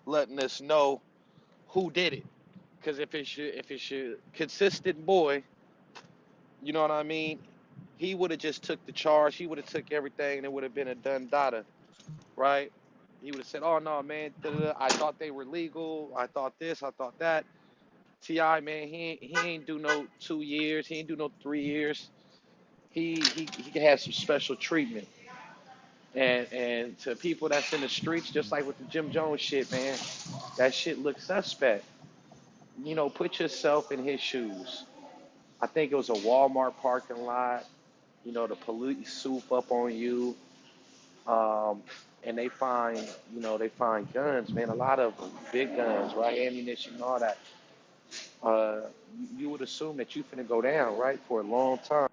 letting us know who did it. Because if it's your consistent boy, you know what I mean. He would have just took the charge. He would have took everything, and it would have been a done data, right? He would have said, "Oh no, man, I thought they were legal. I thought this. I thought that." Ti, man, he ain't do no 2 years. He ain't do no 3 years. He can have some special treatment. And to people that's in the streets, just like with the Jim Jones shit, man, that shit looks suspect. Put yourself in his shoes. I think it was a Walmart parking lot. The police swoop up on you, um, and they find guns, man. A lot of them, big guns, right? Ammunition, and all that. Uh, you would assume that you finna go down, right, for a long time.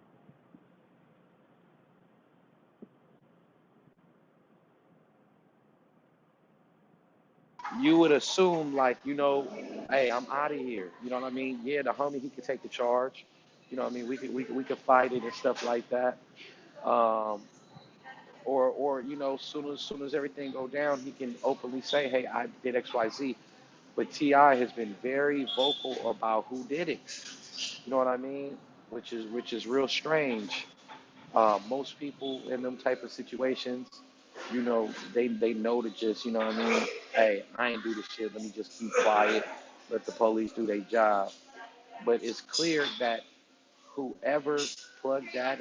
You would assume, like, hey, I'm out of here. You know what I mean? Yeah, the homie, he could take the charge. You know what I mean? We could fight it and stuff like that. Um, or soon as everything go down, he can openly say, hey, I did X, Y, Z. But Ti has been very vocal about who did it. You know what I mean? Which is real strange. Most people in them type of situations, they know to just, you know what I mean? Hey, I ain't do this shit. Let me just keep quiet. Let the police do their job. But it's clear that whoever plugged that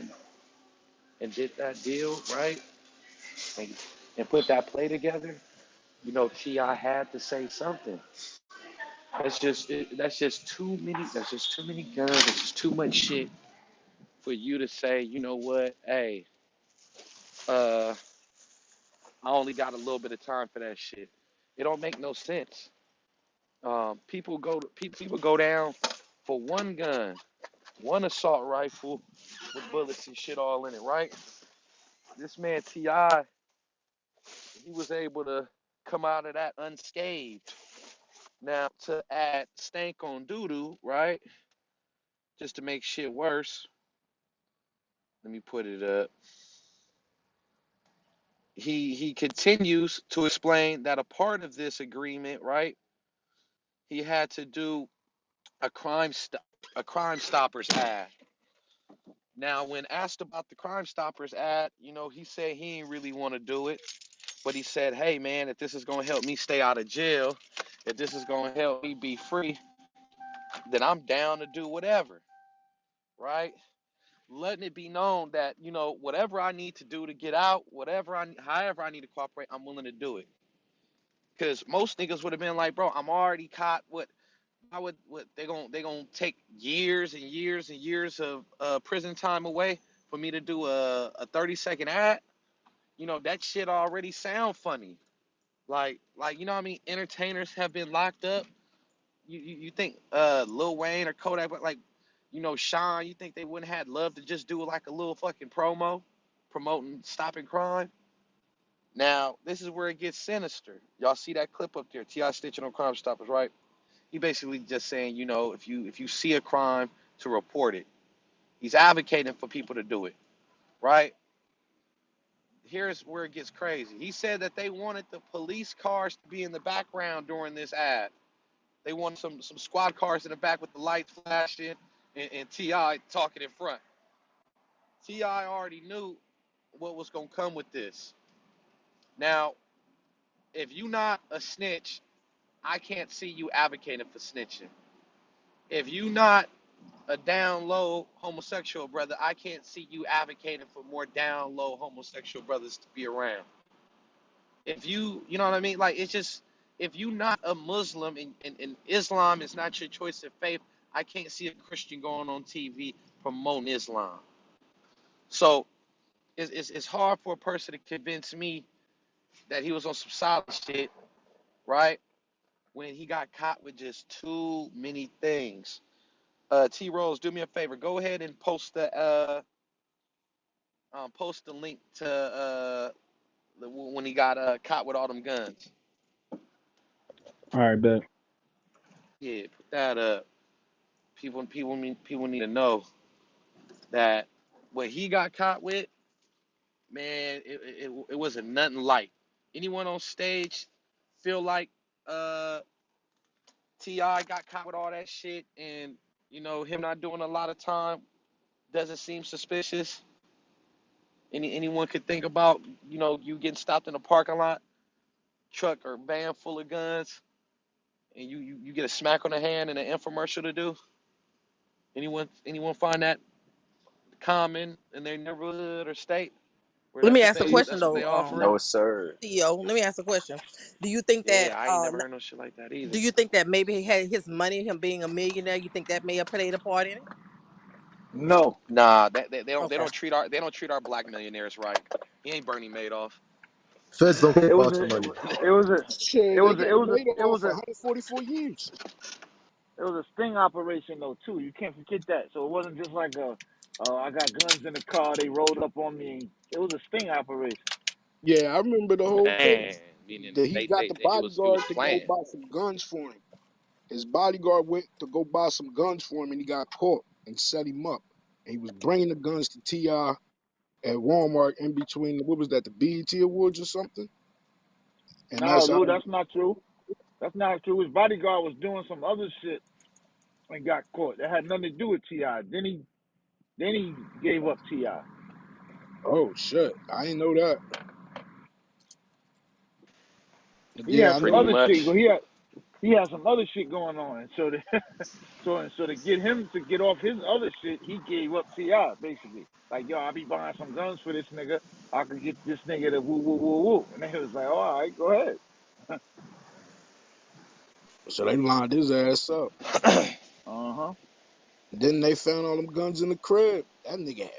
and did that deal, right? And, and put that play together, Ti had to say something. That's just too many. That's just too many guns. That's just too much shit for you to say. You know what? Hey, uh, I only got a little bit of time for that shit. It don't make no sense. People go down for one gun, one assault rifle with bullets and shit all in it, right? This man Ti, he was able to come out of that unscathed. Now to add stank on doodoo, right? Just to make shit worse. Let me put it up. He continues to explain that a part of this agreement, right? He had to do a a Crime Stoppers ad. Now, when asked about the Crime Stoppers ad, he said he didn't really want to do it, but he said, "Hey, man, if this is gonna help me stay out of jail, if this is gonna help me be free, then I'm down to do whatever." Right? Letting it be known that whatever I need to do to get out, however I need to cooperate, I'm willing to do it. Because most niggas would have been like, "Bro, I'm already caught. What they gonna take years and years and years of prison time away for me to do a 30-second ad? That shit already sound funny. Like you know what I mean? Entertainers have been locked up. You think Lil Wayne or Kodak, but like Sean, you think they wouldn't have love to just do like a little fucking promo promoting stopping crime? Now this is where it gets sinister. Y'all see that clip up there? Ti stitching on Crime Stoppers, right? He basically just saying, if you see a crime, to report it. He's advocating for people to do it, right? Here's where it gets crazy. He said that they wanted the police cars to be in the background during this ad. They wanted some squad cars in the back with the lights flashing and Ti talking in front. Ti already knew what was gonna come with this. Now, if you not a snitch, I can't see you advocating for snitching. If you not a down low homosexual brother, I can't see you advocating for more down low homosexual brothers to be around. If you know what I mean? Like, it's just, if you not a Muslim and Islam is not your choice of faith, I can't see a Christian going on TV promoting Islam. So it's hard for a person to convince me that he was on some solid shit, right? When he got caught with just too many things. T Rose, do me a favor. Go ahead and post the link to when he got caught with all them guns. All right, bet. Yeah, put that up. People need to know that what he got caught with, man, it wasn't nothing light. Anyone on stage feel like Ti got caught with all that shit, and him not doing a lot of time doesn't seem suspicious. Anyone could think about you getting stopped in a parking lot, truck or van full of guns, and you get a smack on the hand and an infomercial to do. Anyone find that common in their neighborhood or state where Let that's me what ask a they question that's what though, they offering? No, sir. CEO. Let me ask a question. Do you think that Yeah, I ain't never heard no shit like that do either. you think that maybe he had his money, him being a millionaire, you think that may have played a part in it? No. Nah, they Okay. don't treat our black millionaires right. He ain't Bernie Madoff. Feds don't care It was about a your money. it was a Shit, it they was a it gave was Madoff a it was a 144 years. it was a sting operation though too. You can't forget that. So it wasn't just like I got guns in the car, they rolled up on me. It was a sting operation. Yeah, I remember the whole Man, case. meaning That he got the it was bodyguard to go planned. buy some guns for him. His bodyguard went to go buy some guns for him, and he got caught and set him up. And he was bringing the guns to Ti at Walmart in between. What was that? The BET Awards or something? And No, that's how. Lou, that's not true. That's not true. His bodyguard was doing some other shit and got caught. That had nothing to do with Ti. Then he gave up Ti. Oh shit, I didn't know that. But He yeah, had I some Pretty know. other shit. much. He had some other shit going on. So to get him to get off his other shit, he gave up Ti basically. Like yo, I be buying some guns for this nigga. I could get this nigga to woo woo woo woo. And they was like, oh, all right, go ahead. So they lined his ass up. Uh huh. Then they found all them guns in the crib. That nigga had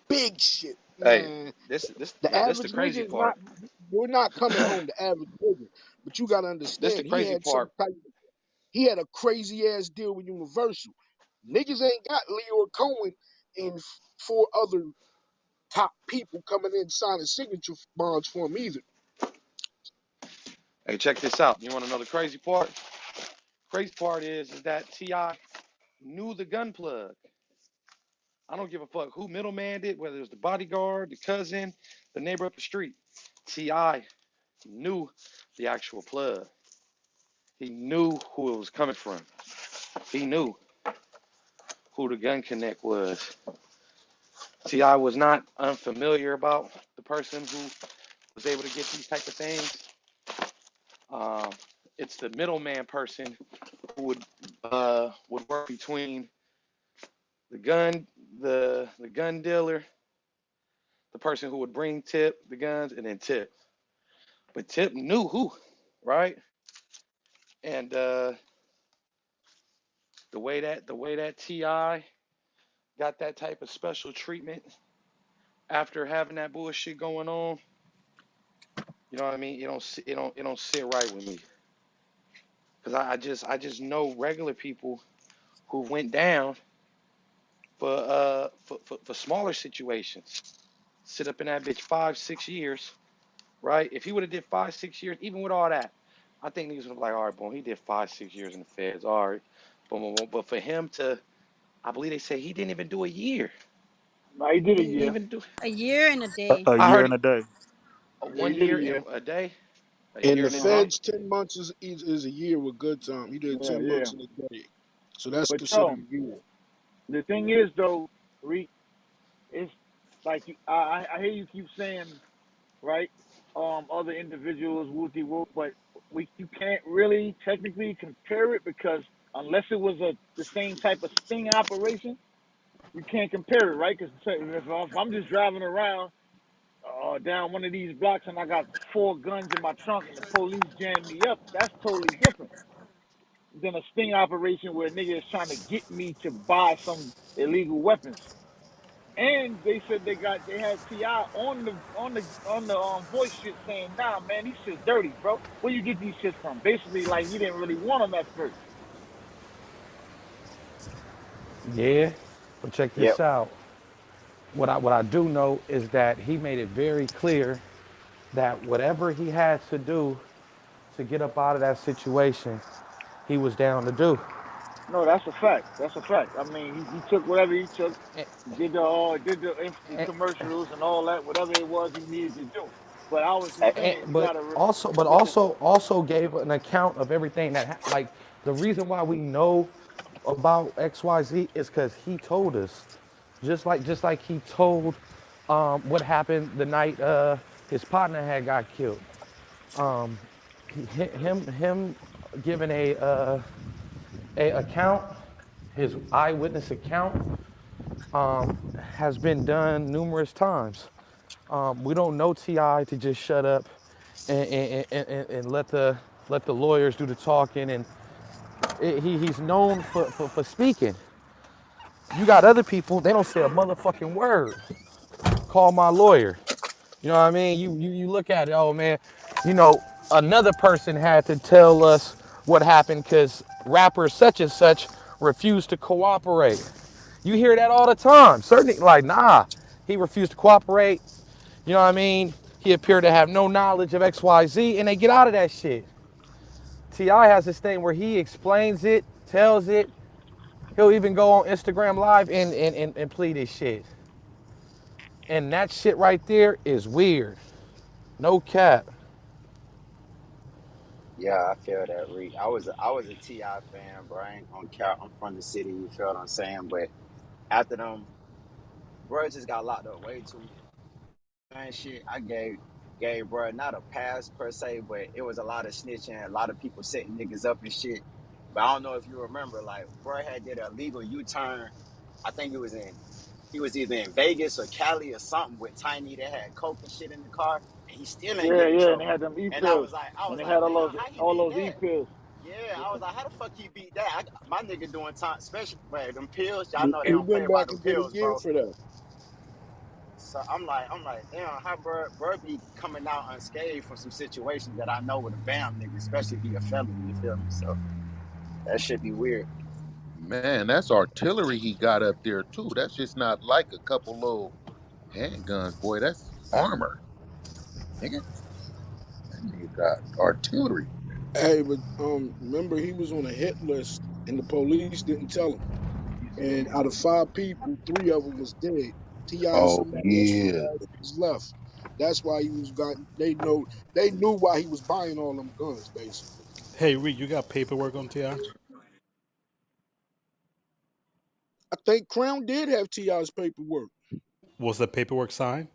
big shit, Hey, man. The this the average crazy nigga is not. part. We're not coming home. The average nigga, but you gotta This the understand. He crazy had some part. type. He had a crazy ass deal with Universal. Niggas ain't got Leo Cohen and four other top people coming in signing signature bonds for him either. Hey, check this out. You want to know the crazy part? Crazy part is that Ti knew the gun plug. I don't give a fuck who middleman it, whether it was the bodyguard, the cousin, the neighbor up the street. Ti knew the actual plug. He knew who it was coming from. He knew who the gun connect was. Ti was not unfamiliar about the person who was able to get these type of things. Um, it's the middleman person who would work between the gun the gun dealer, the person who would bring Tip the guns, and then Tip. But Tip knew who, right? And the way that Ti got that type of special treatment after having that bullshit going on, you know what I mean? It don't sit right with me because I just know regular people who went down for smaller situations. Sit up in that bitch 5 6 years, right? If he would have did 5 6 years, even with all that, I think niggas would have like, all right, boom, he did 5 6 years in the feds, all right, boom, boom, boom. But for him to, I believe they said he didn't even do a year. No, he did a He didn't year. even do. A year and a day. A I year heard and a day. Yeah, he one did a year year. and a day, a In year the and a Uh huh. day. feds, 10 months is a year with good time. He did Yeah, 10 yeah. months in a day, so that's But considered yo, a year. the thing is though, Reek, it's like I hear you keep saying right, other individuals whoopty whoop, but you can't really technically compare it because unless it was the same type of sting operation, you can't compare it, right? Because if I'm just driving around down one of these blocks and I got four guns in my trunk and the police jam me up, that's totally different than a sting operation where a nigga is trying to get me to buy some illegal weapons. And they said they had Ti on the voice shit saying, nah man, these shit's dirty, bro. Where you get these shits from? Basically, like he didn't really want them at first. Yeah, but check Yep. this out. What I do know is that he made it very clear that whatever he had to do to get up out of that situation, he was down to do. No, that's a fact. That's a fact. I mean, he took whatever he took, And, did the commercials and all that, whatever it was he needed to do. But I was just saying, you But gotta but look at. also gave an account of everything that like the reason why we know about XYZ is because he told us, just like he told what happened the night his partner had got killed. Him giving a account, his eyewitness account, has been done numerous times. We don't know Ti to just shut up and let the lawyers do the talking, and he's known for speaking. You got other people, they don't say a motherfucking word. Call my lawyer. You know what I mean? You look at it, oh man, you know, another person had to tell us what happened because rapper such and such refused to cooperate. You hear that all the time. Certainly, like, nah, he refused to cooperate. You know what I mean? He appeared to have no knowledge of XYZ, and they get out of that shit. T.I. has this thing where he explains it, tells it. He'll even go on Instagram Live and plead his shit. And that shit right there is weird. No cap. Yeah, I feel that. Reek. I was a Ti fan, bro. I ain't gonna count. I'm from the city. You feel what I'm saying? But after them, bro just got locked up way too and shit. I gave bro not a pass per se, but it was a lot of snitching, a lot of people setting niggas up and shit. But I don't know if you remember, like bro had did a legal U-turn. I think he was either in Vegas or Cali or something with Tiny that had coke and shit in the car, and he still ain't Yeah, get in yeah, and they trouble. had them E And pills, I and was they like, had damn, how he all beat those E that? pills. Yeah, Yeah, I was like, how the fuck he beat that? My nigga doing time special, but them pills, y'all He know they he don't play went about back them and did a pills, year bro. for that. So I'm like, damn, how bro be coming out unscathed from some situations that I know with a bam nigga, especially be a felony, you feel me? So that should be weird. Man, that's artillery he got up there too. That's just not like a couple little handguns, boy. That's armor, nigga. That nigga got artillery. Hey, but remember he was on a hit list, and the police didn't tell him. And out of 5 people, 3 of them was dead. Ti and Oh somebody else was yeah. bad that was left. That's why he was got. They knew why he was buying all them guns, basically. Hey, Reed, you got paperwork on Ti? I think Crown did have Ti's paperwork. Was the paperwork signed?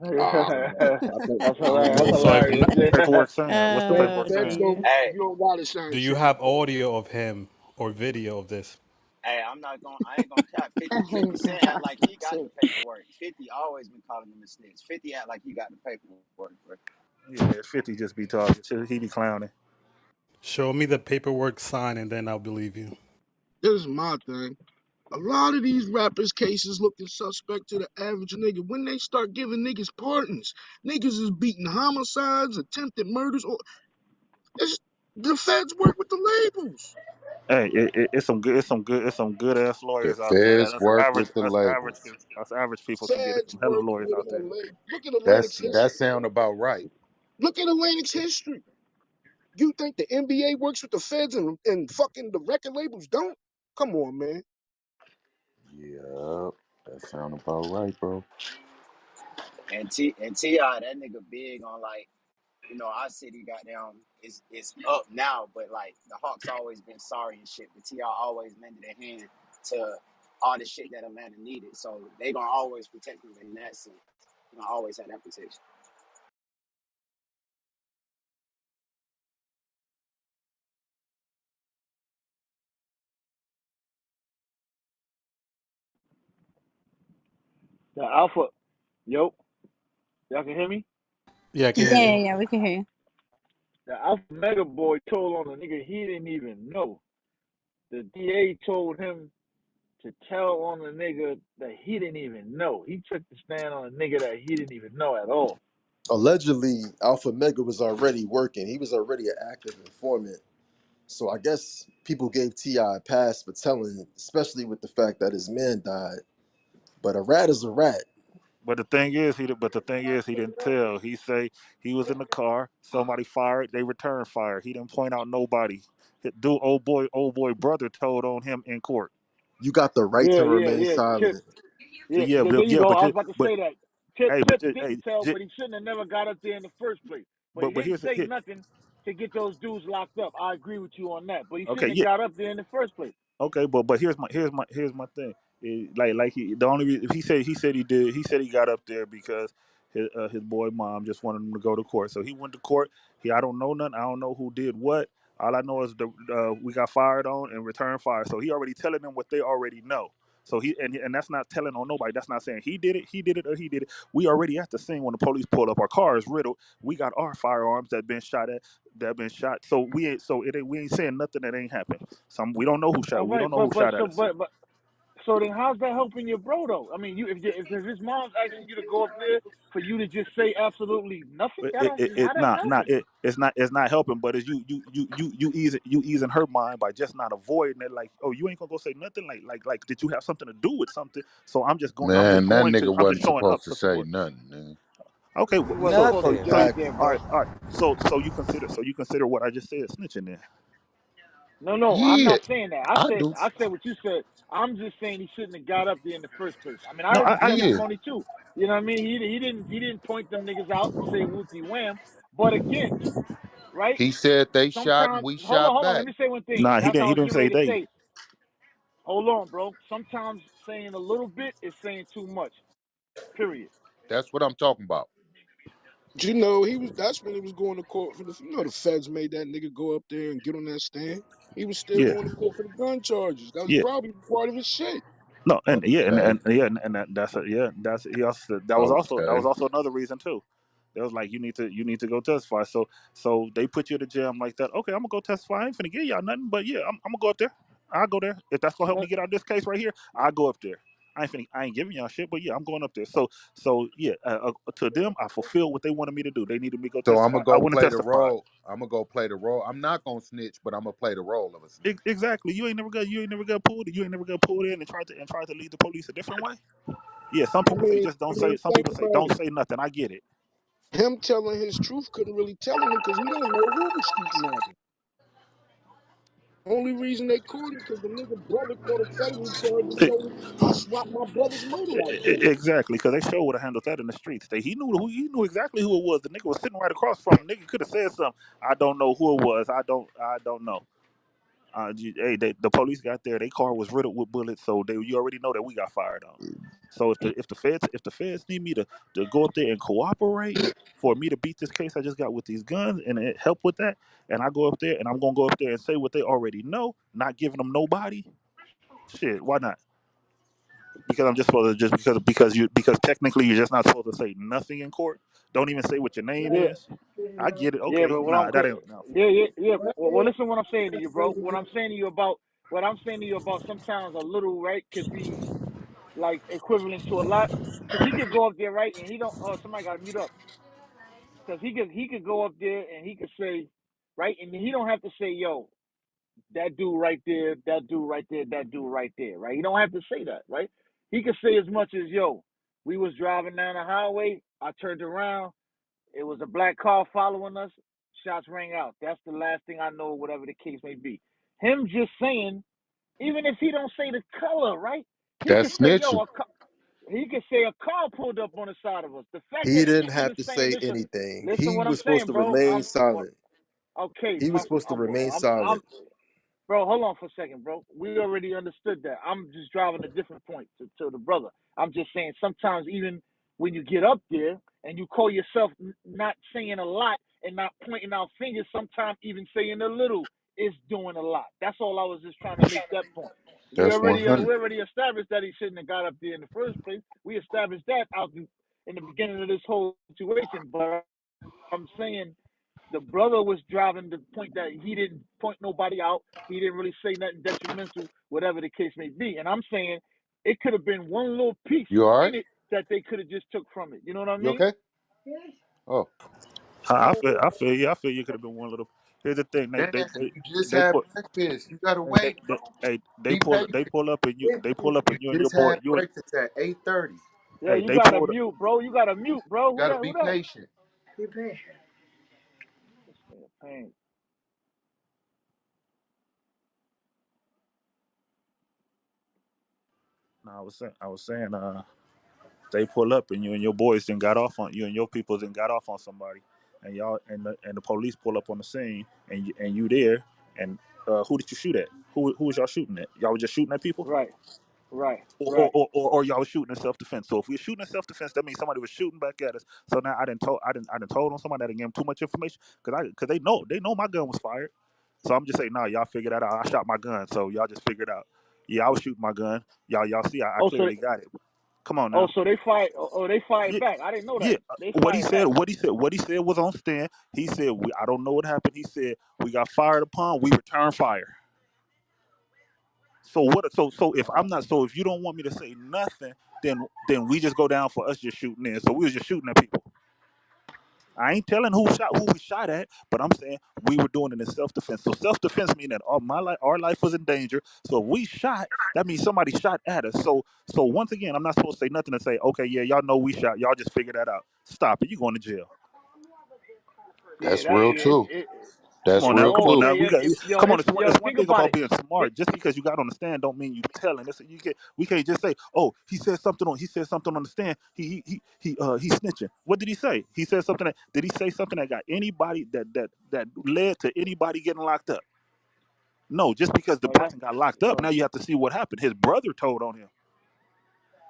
Man, I think that's I don't hilarious. That's know. So if hilarious. not, What's the Yeah. paperwork saying? What's the Fed, paperwork feds saying? don't. Hey, You don't gotta sign do you shit. have audio of him or video of this? I ain't gonna cap 50 Cent act like he got the paperwork. 50 always been calling him a snitch. 50 act like he got the paperwork, bro. Yeah, 50 just be talking. He be clowning. Show me the paperwork signed, and then I'll believe you. This is my thing. A lot of these rappers' cases looking suspect to the average nigga when they start giving niggas pardons. Niggas is beating homicides, attempted murders, or it's, the feds work with the labels. Hey, it's some good ass The lawyers out there. feds work with the labels. Us average people can get Feds some hell of work lawyers with out the there. labels. Look at Atlantic's That history. sound about right. Look at Atlantic's history. You think the NBA works with the feds and fucking the record labels don't? Come on, man. Yeah, that sound about right, bro. And Ti, that nigga big on like, our city goddamn is up now, but like the Hawks always been sorry and shit. But Ti always lended a hand to all the shit that Atlanta needed. So they gonna always protect him in that sense. Gonna always have that protection. The Alpha, yo, y'all can hear me? Yeah, I can hear Yeah, you. yeah, we can hear you. The Alpha Mega Boy told on a nigga he didn't even know. The DA told him to tell on a nigga that he didn't even know. He took the stand on a nigga that he didn't even know at all. Allegedly Alpha Mega was already working. He was already an active informant. So I guess people gave T.I. a pass for telling, especially with the fact that his man died. But a rat is a rat. But the thing is, he didn't tell. He say he was in the car. Somebody fired. They returned fire. He didn't point out nobody. Dude, old boy, brother told on him in court. You got the right Yeah, to yeah, remain yeah. Chip. silent. Yeah, Yeah, there you yeah, go. I was about to but say that. Hey, Tip hey, didn't tell, but he shouldn't have never got up there in the first place. But he but didn't here's say here. nothing to get those dudes locked up. I agree with you on that. But he Okay, shouldn't have yeah. got up there in the first place. Okay, but here's my thing. Like he the only reason he said he got up there because his boy mom just wanted him to go to court. So he went to court. I don't know nothing. I don't know who did what. All I know is we got fired on and returned fire. So he already telling them what they already know. So and that's not telling on nobody. That's not saying he did it, or he did it. We already at the scene when the police pulled up. Our car is riddled. We got our firearms that been shot. So we ain't saying nothing that ain't happened. We don't know who shot. All We right, don't know who shot at us. but so then how's that helping your bro though? I mean, if his mom's asking you to go up there for you to just say absolutely nothing, that don't how that helping? It's not helping. But it's you easing her mind by just not avoiding it. Like, oh, you ain't gonna go say nothing. Like did you have something to do with something? So Man, that nigga I'm just wasn't showing supposed up to to say support. nothing, nigga. Okay, He wasn't supposed to Nothing. say Exactly. anything, all bro. right, all right. So you consider what I just said snitching then? No, I'm Yeah, not saying that. I do. I said what you said. I'm just saying he shouldn't have got up there in the first place. I mean, I No, heard the Yeah, testimony too. You know what I mean? He didn't point them niggas out and say whoopie wham. But again, right? he said they shot and Sometimes we shot hold on, let back. me say one thing, nah, and he that's what didn't. I He was didn't getting say ready to they. say. Hold on, bro. Sometimes saying a little bit is saying too much. Period. That's what I'm talking about. But that's when he was going to court for the feds made that nigga go up there and get on that stand. He was still Yeah, going to court for the gun charges. That was yeah. probably part of his shit. No, and yeah, Okay, that's he also that was okay. also another reason too. They was like, you need to go testify. So they put you to jail like that. Okay, I'm gonna go testify. I ain't finna give y'all nothing, but yeah, I'm gonna go up there. I'll go there if that's gonna help me get out of this case right here. I'll go up there. I ain't giving y'all shit, but yeah, I'm going up there. So yeah, to them, I fulfilled what they wanted me to do. They needed me to go So I'm testify. gonna I go went to play the testify. role. I'm gonna go play the role. I'm not gonna snitch, but I'm gonna play the role of a snitch. Exactly. You ain't never got pulled. You ain't never got pulled in and tried to lead the police a different way. Yeah, some people say just don't say. Some Think people say about don't it. say nothing. I get it. Him telling his truth couldn't really tell him because he don't know who was shooting at him. Only reason they caught him because the nigga brother caught a federal charge and E- told him, I swapped my brother's motorite for you. Exactly, because they sure would have handled that in the streets. He knew exactly who it was. The nigga was sitting right across from him. The nigga could have said something. I don't know who it was. I don't know. The police got there. Their car was riddled with bullets, so you already know that we got fired on. So if the feds need me to go up there and cooperate for me to beat this case I just got with these guns and it help with that, and I go up there and I'm gonna go up there and say what they already know, not giving them nobody. Shit, why not? Because I'm just supposed to because technically you're just not supposed to say nothing in court. Don't even say what your name Yeah, is. I get it. yeah, Okay, but what I'm nah, that ain't no. yeah. Well, listen, what I'm saying to you, bro. What I'm saying to you about sometimes a little right could be like equivalent to a lot, because he could go up there right and he don't. Oh, somebody got to mute up. Because he could go up there and he could say right, and he don't have to say yo that dude right there, that dude right there, that dude right there, right. He don't have to say that, right. He could say as much as yo. We was driving down the highway. I turned around. It was a black car following us. Shots rang out. That's the last thing I know, whatever the case may be. Him just saying, even if he don't say the color, right? He could That's say, yo, snitching. he could say a car pulled up on the side of us. The fact He that didn't he's have even to saying, say listen, anything. listen, He what I'm was supposed saying, to bro. remain silent. Okay, He was supposed to remain I'm silent. bro, hold on for a second, bro. We already understood that. I'm just driving a different point to the brother. I'm just saying sometimes even when you get up there and you call yourself not saying a lot and not pointing out fingers, sometimes even saying a little is doing a lot. That's all I was just trying to make that point. That's 100. We already established that he shouldn't have got up there in the first place. We established that in the beginning of this whole situation. But I'm saying the brother was driving the point that he didn't point nobody out. He didn't really say nothing detrimental, whatever the case may be. And I'm saying it could have been one little piece You all right? in it that they could have just took from it. You know what I You mean? okay? Oh, I feel you. I feel you could have been one little. Here's the thing. damn! You just They had put breakfast. You gotta they, wait. they, hey, Be patient. they pull up and You you and your just boy had breakfast at 8:30. Yeah, hey you they got to pulled mute, bro. You got to mute, bro. You Who gotta that? be Who that? patient. This nigga pain. no, I was saying They pull up and you and your boys then got off on you and your people then got off on somebody, and y'all and the police pull up on the scene and you there, and who did you shoot at? Who was y'all shooting at? Y'all was just shooting at people, Right. Right. or Right. y'all was shooting in self defense. So if we're shooting in self defense, that means somebody was shooting back at us. So now I didn't told on somebody, I didn't give them too much information because they know my gun was fired. So I'm just saying, nah, y'all figure that out. I shot my gun, so y'all just figure it out. Yeah, I was shooting my gun. Y'all see, I Oh, so clearly got it. Come on oh, now. so they fired. Oh, they fired Yeah, back. I didn't know yeah. that. They What he fired said, back. what he said was on stand. He said, I don't know what happened. He said, we got fired upon. We returned fire. So what? So if I'm not, so if you don't want me to say nothing, then we just go down for us just shooting in. So we was just shooting at people. I ain't telling who we shot at, but I'm saying we were doing it in self defense. So self defense means that our life was in danger. So if we shot, that means somebody shot at us. So once again, I'm not supposed to say nothing and say, okay, yeah, y'all know we shot. Y'all just figure that out. Stop it. You going to jail. Yeah. That's That. real Yeah. too. Come That's on now, real come Oh, on too. now. okay. We got Yo, come on. It's one think thing about about it. being It, smart. Just because you got on the stand don't mean you telling. We can't just say, oh, he said something on the stand. He snitching. What did he say? He said something did he say something that got anybody that led to anybody getting locked up? No, just because the no, that. person got locked up, No. now you have to see what happened. His brother told on him.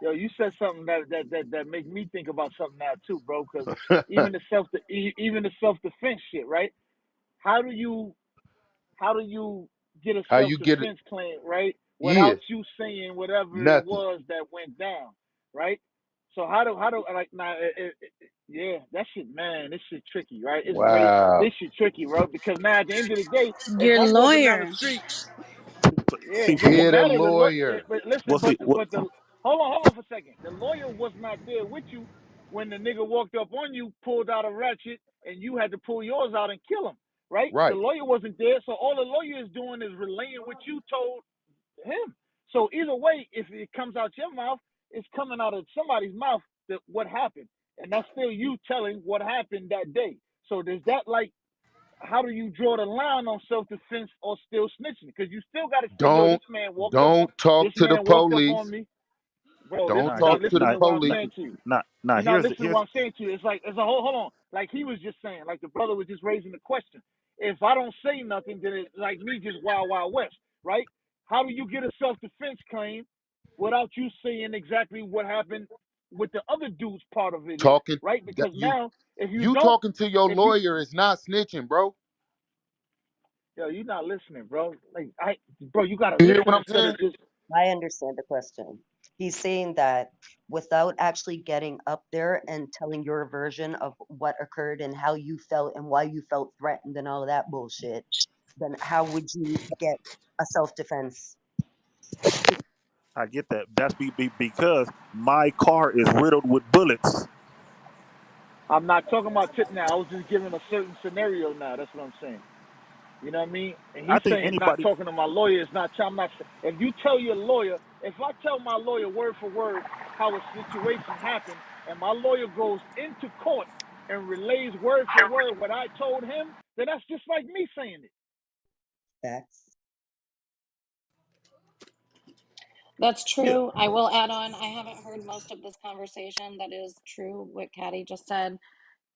Yo, you said something that make me think about something now too, bro. Because even the self defense shit, right? How do you how do you get a How self you get it? defense claim, right? Yeah, Without you saying whatever it nothing. was that went down, right? So how do like now? Yeah, that shit, man. This shit tricky, right? It's great. Wow. This shit tricky, bro. Because now at the end of the day, if Your I'm walking down the lawyer. street, yeah, See, it for doesn't Yeah, the matter. lawyer. But listen, well, see, what, but the hold on for a second. The lawyer was not there with you when the nigga walked up on you, pulled out a ratchet, and you had to pull yours out and kill him, right? The Right. lawyer wasn't there, so all the lawyer is doing is relaying what you told him. So either way, if it comes out your mouth, it's coming out of somebody's mouth that what happened, and that's still you telling what happened that day. So does that like how do you draw the line on self defense or still snitching? Because you still got to say, yo, Don't don't this talk to the man walked up on police. me, bro. Don't nah, Now talk to listen the to what I'm nah, police. saying to you. nah. You're not Here's listening to what I'm saying to you. It's like hold on, like he was just saying, like the brother was just raising the question. If I don't say nothing, then it's like me just wild west, right? How do you get a self defense claim without you saying exactly what happened with the other dude's part of it is, Talking right? that Because now if you you don't, talking to your if you lawyer is not snitching, bro. yo, you're not listening, bro. Like bro, you gotta You hear listen what I'm instead saying? of just. I understand the question. He's saying that without actually getting up there and telling your version of what occurred and how you felt and why you felt threatened and all of that bullshit, then how would you get a self defense? I get that. That's because my car is riddled with bullets. I'm not talking about tip now. I was just giving a certain scenario now. That's what I'm saying. You know what I mean? And I he's think saying not anybody. talking to my lawyer is not. I'm not. If you tell your lawyer, if I tell my lawyer word for word how a situation happened, and my lawyer goes into court and relays word for word what I told him, then that's just like me saying it. Facts. That's Yeah, true. I will add on, I haven't heard most of this conversation. That is true, what Caddy just said.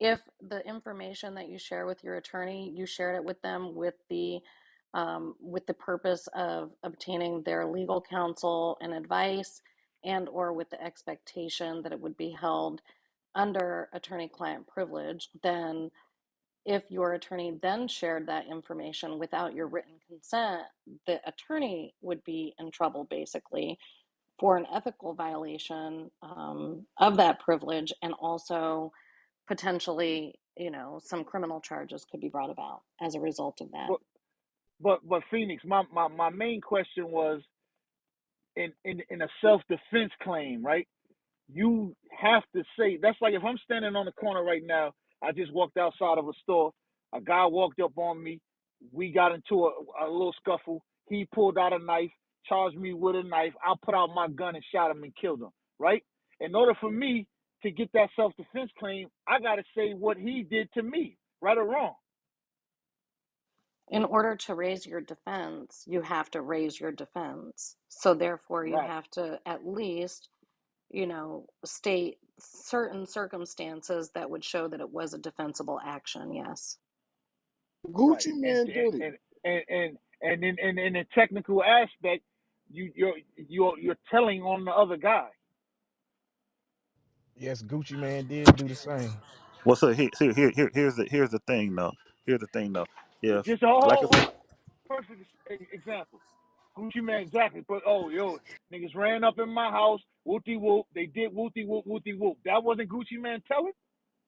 If the information that you share with your attorney, you shared it with them with the purpose of obtaining their legal counsel and advice, and or with the expectation that it would be held under attorney-client privilege, then if your attorney then shared that information without your written consent, the attorney would be in trouble basically for an ethical violation of that privilege, and also potentially, some criminal charges could be brought about as a result of that. But but Phoenix, my main question was in a self defense claim, right? You have to say that's like if I'm standing on the corner right now, I just walked outside of a store, a guy walked up on me, we got into a little scuffle, he pulled out a knife, charged me with a knife, I put out my gun and shot him and killed him, right? In order for me to get that self-defense claim, I got to say what he did to me, right or wrong. In order to raise your defense, you have to raise your defense. So therefore, you Right. have to at least state certain circumstances that would show that it was a defensible action. Yes. Right. Gucci Man did it. And in the technical aspect, you're telling on the other guy. Yes, Gucci Man did do the same. Well, so here's the thing though. Here's the thing though. If Just a like I whole said, perfect example. Gucci Man, exactly. But niggas ran up in my house, whoopty whoop. They did whoopty whoop, whoopty whoop. That wasn't Gucci Man telling.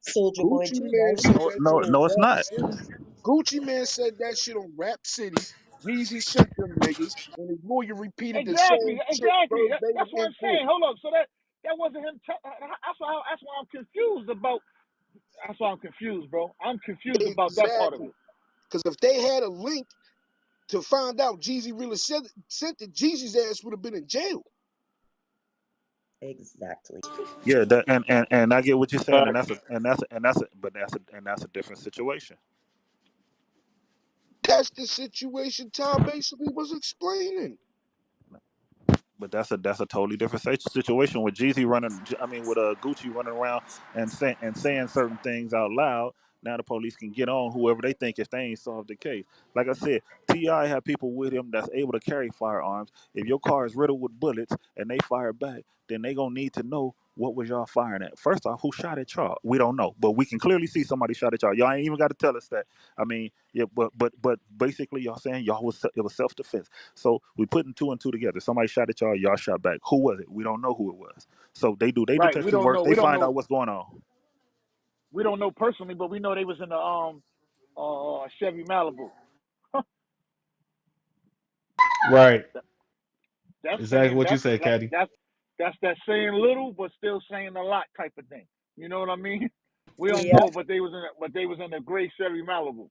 Soldier Boy Gucci too, Man right? said no, that no, shit on no, it's Rap not. City. Gucci Man said that shit on Rap City. Jeezy sent them niggas, and his lawyer repeated the Exactly, same shit exactly. verbatim That's what in I'm court. saying. Hold up. So that wasn't him. That's why I'm confused about. That's why I'm confused, bro. I'm confused about that part of Exactly. it. Because if they had a link to find out Jeezy really sent it, Jeezy's ass would have been in jail. Exactly. Yeah, that and I get what you're saying, Right. and that's a different situation. That's the situation Tom basically was explaining. But that's a totally different situation with Jeezy running. I mean, with Gucci running around and saying certain things out loud. Now the police can get on whoever they think if they ain't solved the case. Like I said, Ti have people with him that's able to carry firearms. If your car is riddled with bullets and they fire back, then they gonna need to know what was y'all firing at. First off, who shot at y'all? We don't know, but we can clearly see somebody shot at y'all. Y'all ain't even got to tell us that. I mean, yeah, but basically y'all saying it was self defense. So we putting two and two together. Somebody shot at y'all, y'all shot back. Who was it? We don't know who it was. So they do their Right. We detective don't work. know. They We don't find know. out what's going on. We don't know personally, but we know they was in the Chevy Malibu. Right. That's Exactly saying what you said, Caddy. that's that saying little but still saying a lot type of thing. You know what I mean? We don't Yeah. know, but they was in a gray Chevy Malibu.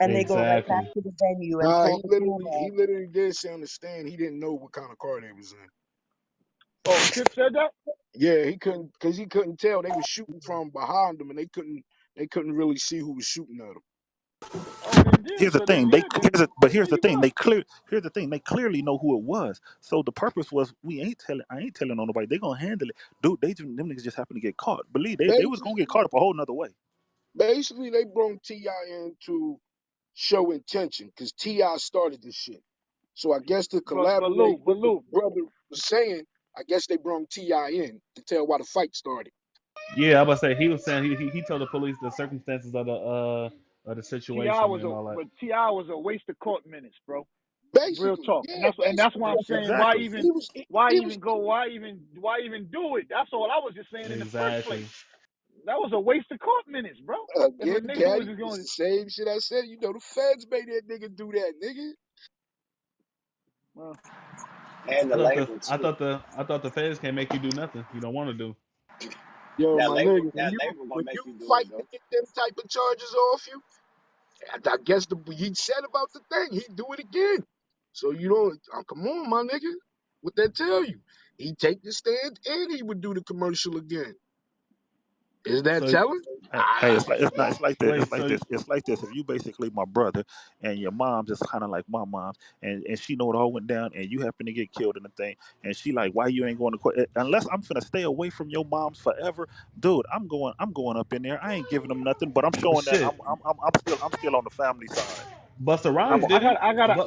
And they go right back Exactly. to the venue and Nah, pull the pin he out. literally did say on the stand he didn't know what kind of car they was in. Oh, Tip said that. Yeah, he couldn't because he couldn't tell they was shooting from behind him, and they couldn't really see who was shooting at him. Oh, then yeah. Here's the So then thing. yeah. But Then here's there the you thing. go. Here's the thing. They clearly know who it was. So the purpose was I ain't telling on nobody. They gonna handle it, dude. Them niggas just happened to get caught. Believe they was gonna Basically, get caught up a whole nother way. basically they brought Ti in to show intention because Ti started this shit. So I guess to But collaborate with the Lou, brother was saying, I guess they brought Ti in to tell why the fight started. Yeah, I was about to say he was saying he told the police the circumstances of the Ti situation was and all that. a waste of court minutes, bro. Real Basically, talk, yeah, and that's basically why I'm that's saying Exactly. why he was even go why even do it? That's all I was just saying in the first place. Exactly. That was a waste of court minutes, bro. If a again, nigga was Caddy. just It's going, the same shit I said. You know, the feds made that nigga do that, nigga. well, And the label too. I thought the feds can't make you do nothing you don't want to do. Yo, my nigga, That label gonna when make you you do it fighting to though. get them type of charges off you, I guess he said about the thing, he'd do it again. So you don't come on, my nigga. What that tell you? He take the stand and he would do the commercial again. Is that So telling? Hey, it's not it's like this. wait, It's like so this. It's like this. If you basically my brother and your mom just kind of like my mom, and she know it all went down, and you happen to get killed in the thing, and she like, why you ain't going to court? Unless I'm finna stay away from your moms forever, dude. I'm going up in there. I ain't giving them nothing, but I'm showing that shit. I'm still on the family side. Buster I'm Rhymes a, did it.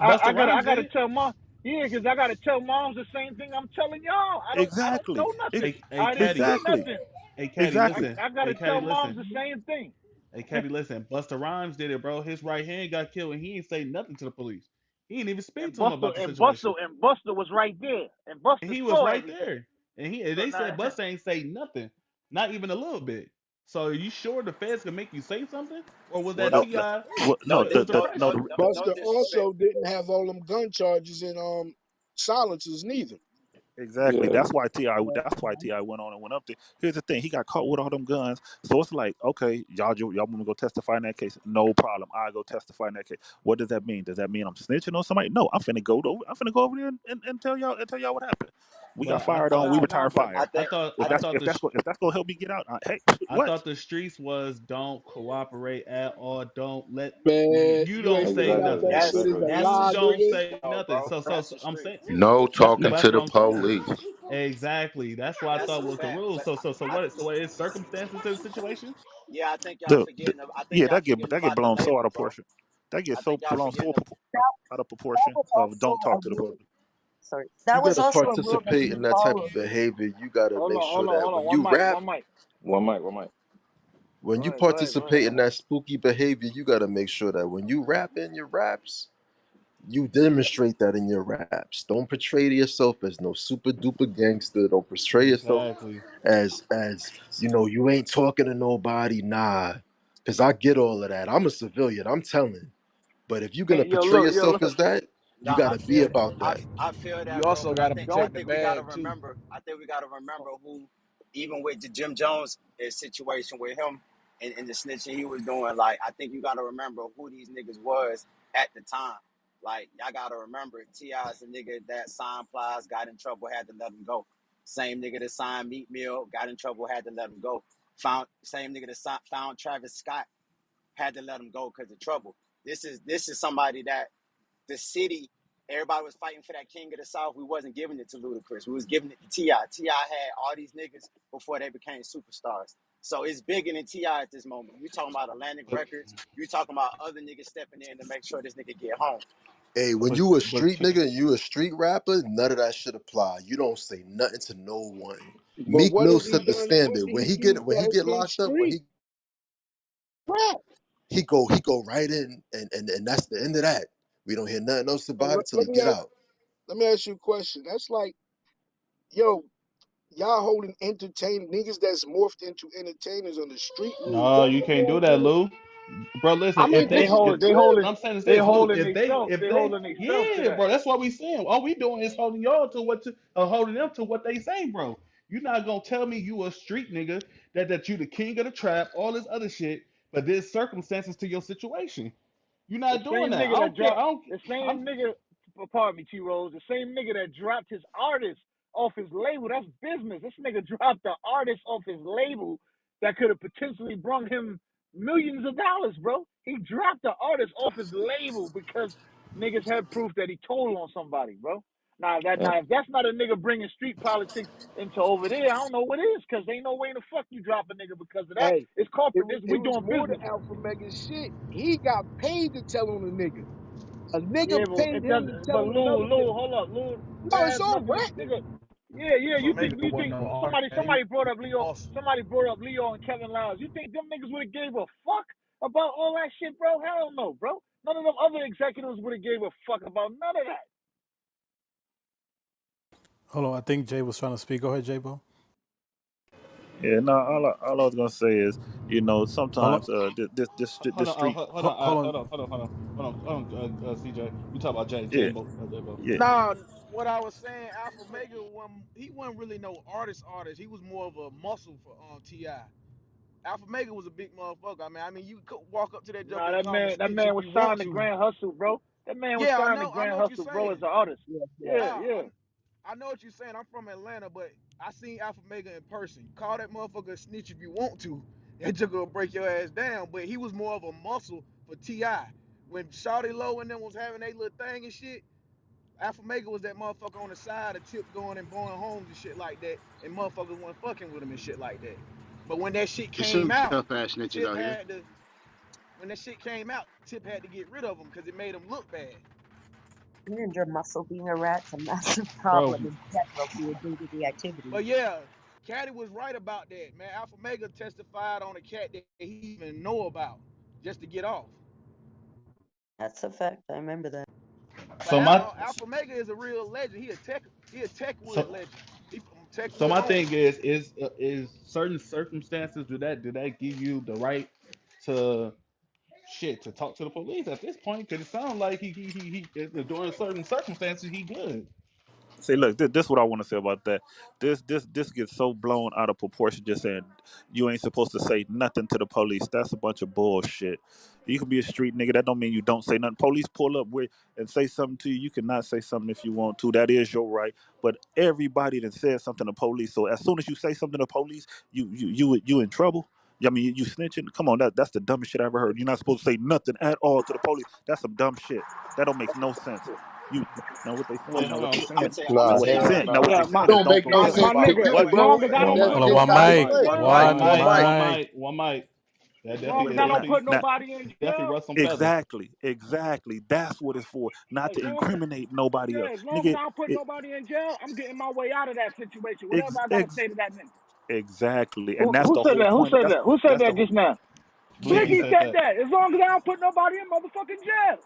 Buster I Rhymes did gotta it. tell mom, yeah, because I gotta tell moms the same thing I'm telling y'all. I don't exactly, know nothing. Hey I didn't Caddy. see exactly, nothing. Hey Caddy, exactly. listen. I Hey gotta Caddy, tell moms listen. the same thing. Hey Caddy, listen. Buster Rhymes did it, bro. His right hand got killed and he ain't say nothing to the police. He didn't even speak And to him Buster about the and Buster situation. and Buster was right there, and And Buster he was saw right everything. there. And So they now, said Buster ain't say nothing. Not even a little bit. So are you sure the feds can make you say something? Or was Well, that No, T.I.? no, It was the no, pressure. no Buster disrespect. also didn't have all them gun charges and silencers neither. exactly. Yeah. That's why Ti went on and went up there. Here's the thing: he got caught with all them guns. So it's like, okay, y'all want to go testify in that case? No problem. I go testify in that case. What does that mean? Does that mean I'm snitching on somebody? No, I'm finna go over there and tell y'all what happened. We got But I fired on. We thought nah, returned but I fire. I think thought If I I that's thought if the that's if that's gonna help me get out, hey, I what? thought the streets was don't cooperate at all. Don't let Man, you you don't ain't say find out Exactly. nothing. that shit that's is Exactly. a that's the You lie, don't streets, nigga. say though, nothing. bro. So That's the I'm streets. saying No that's talking that's to what the I'm saying. police. Exactly. That's what I That's thought a was the fact. rule. But So what? So what is circumstances to the situation? yeah, I think y'all The, forgetting. I think yeah, y'all that forgetting get about the blown so out label, of bro. proportion. That I gets so think y'all blown forgetting the. out of That proportion was of also don't a talk to the rule. police. Sorry, You that was gotta also a rule that participate we in that type followed. of behavior. You gotta Hold make on, sure hold on, that hold on. when One you mic, rap, one mic, one mic, one mic. when you Go ahead. participate in that spooky behavior, you gotta make sure that when you rap in your raps, you demonstrate that in your raps. Don't portray yourself as no super duper gangster. Don't portray yourself Exactly. as you ain't talking to nobody. Nah, because I get all of that. I'm a civilian. I'm telling. But if you're gonna Hey, portray yo, yourself look. as that, No, you gotta be about that. I feel You that, bro. also But I got to think I protect Don't the think we got to bag too. remember. I think we got to remember who, even with the Jim Jones situation with him and the snitching he was doing. Like, I think you got to remember who these niggas was at the time. Like, y'all got to remember, T.I. is a nigga that signed Plies, got in trouble, had to let him go. Same nigga that signed Meat Mill, got in trouble, had to let him go. Same nigga that found Travis Scott, had to let him go because of trouble. This is somebody that the city, everybody was fighting for that King of the South. We wasn't giving it to Ludacris. We was giving it to T.I. T.I. had all these niggas before they became superstars. So it's bigger than T.I. at this moment. You talking about Atlantic But Records. You talking about other niggas stepping in to make sure this nigga get home. Hey, when but you a but street nigga and you a street rapper, none of that shit apply. You don't say nothing to no one. But Meek what Mill has he set the done standard. lately? He's When he has get been locked up, when street rap. he go right in and that's the end of that. We don't hear nothing else So about it till let he me get ask out. let me ask you a question. That's like, yo, y'all holding entertain niggas that's morphed into entertainers on the street rules. no, Y'all you not can't do gonna that, do it. Lou. Bro, listen, I mean, if They this they is if the hold, truth. what I'm saying is they this, Lou, holding if they they holding themselves to yeah, that. bro, that's what we saying. All we doing is holding y'all to holding them to what they say, bro. You're not gonna tell me you a street nigga that you the king of the trap, all this other shit, but there's circumstances to your situation. You're The not doing same that. I nigga that don't care. I dropped, don't. the I'm same nigga, pardon me, T Rose, the same nigga that dropped his artist off his label. That's business. This nigga dropped the artist off his label that could have potentially brung him millions of dollars, bro. He dropped the artist off his label because niggas had proof that he told on somebody, bro. Now if that's not a nigga bringing street politics into over there, I don't know what is, cause ain't no way in the fuck you drop a nigga because of that. Hey, It's corporate. it We was doing more than business. Alpha Mega shit. He got paid to tell on a nigga. A nigga Yeah, but paid it him doesn't. to tell But on another Lou, nigga. hold up, Lou. No, That it's has all nothing to rap. nigga. Yeah. for You Mega wasn't think no art, man. He somebody brought up Leo? was Somebody brought up Leo and Kevin Liles. You think them niggas would have gave a fuck about all that shit, bro? Hell no, bro. None of them other executives would have gave a fuck about none of that. Hold on, I think Jay was trying to speak. Go ahead, Jay Bo. Yeah, no. All I was gonna say is, Hold sometimes on, this street. hold on. CJ. You talk about Yeah, J Bo. yeah. Nah, what I was saying, Alpha Mega, he wasn't really no artist. He was more of a muscle for Ti. Alpha Mega was a big motherfucker. I mean, you could walk up to that joker Nah, and that call him a man, that snitch if man was you want signed to to. Grand Hustle, bro. That man was Yeah, I signed to know, I Grand know what you're Hustle, bro, saying. as an artist. Yeah, yeah. Yeah, Nah, yeah. I know what you're saying. I'm from Atlanta, but I seen Alpha Mega in person. Call that motherfucker a snitch if you want to. That joker will break your ass down. But he was more of a muscle for Ti. When Shawty Low and them was having their little thing and shit, Alpha Mega was that motherfucker on the side of Tip going and blowing homes and shit like that, and motherfuckers wasn't fucking with him and shit like that. But when that shit There's came some out, tough ass snitches Tip out here. had to. When that shit came out, Tip had to get rid of him because it made him look bad. And your muscle being a rat's a massive Bro, problem in general for your day-to-day activities. But yeah, Caddy was right about that, man. Alpha Mega testified on a cat that he even know about just to get off. That's a fact. I remember that. But so my Alpha Mega is a real legend. He a Techwood so legend. He from so Techwood my home. thing is certain circumstances do that give you the right to to talk to the police at this point? Because it sounds like he during certain circumstances he good. Say, look, this what I want to say about that. This gets so blown out of proportion. Just saying you ain't supposed to say nothing to the police. That's a bunch of bullshit. You can be a street nigga. That don't mean you don't say nothing. Police pull up with and say something to you. You cannot say something if you want to. That is your right. But everybody that said something to police. So as soon as you say something to police, you in trouble. I mean, you snitching. Come on, that's the dumbest shit I ever heard. You're not supposed to say nothing at all to the police. That's some dumb shit. That don't make no sense. You know what they Wait, saying. Now hold what they on. I'm saying. gonna tell you. I'm Now gonna Nah, what tell they you hell right saying. Now now. what nah. they Yeah, saying It is don't don't make no protect my sense to nobody. nigga. you, What? As bro. long as I Hold don't That's on. Hold on, just one not the mic, play. what? Like, one like, mic. One mic. That As definitely long Wait as a I minute. don't Now, definitely put now nobody in definitely jail. rust some feathers. exactly. That's what it's for. Not As to long incriminate nobody else, yeah, as long as nigga. I don't put It, nobody in jail, I'm getting my way out of that situation. Whatever ex, I gotta ex, say to that nigga. exactly, and that's Who the said whole that? Who point. said that? Who said That's the that whole just now? Blicky Blicky said said that. that. As long as I don't put nobody in motherfucking jail.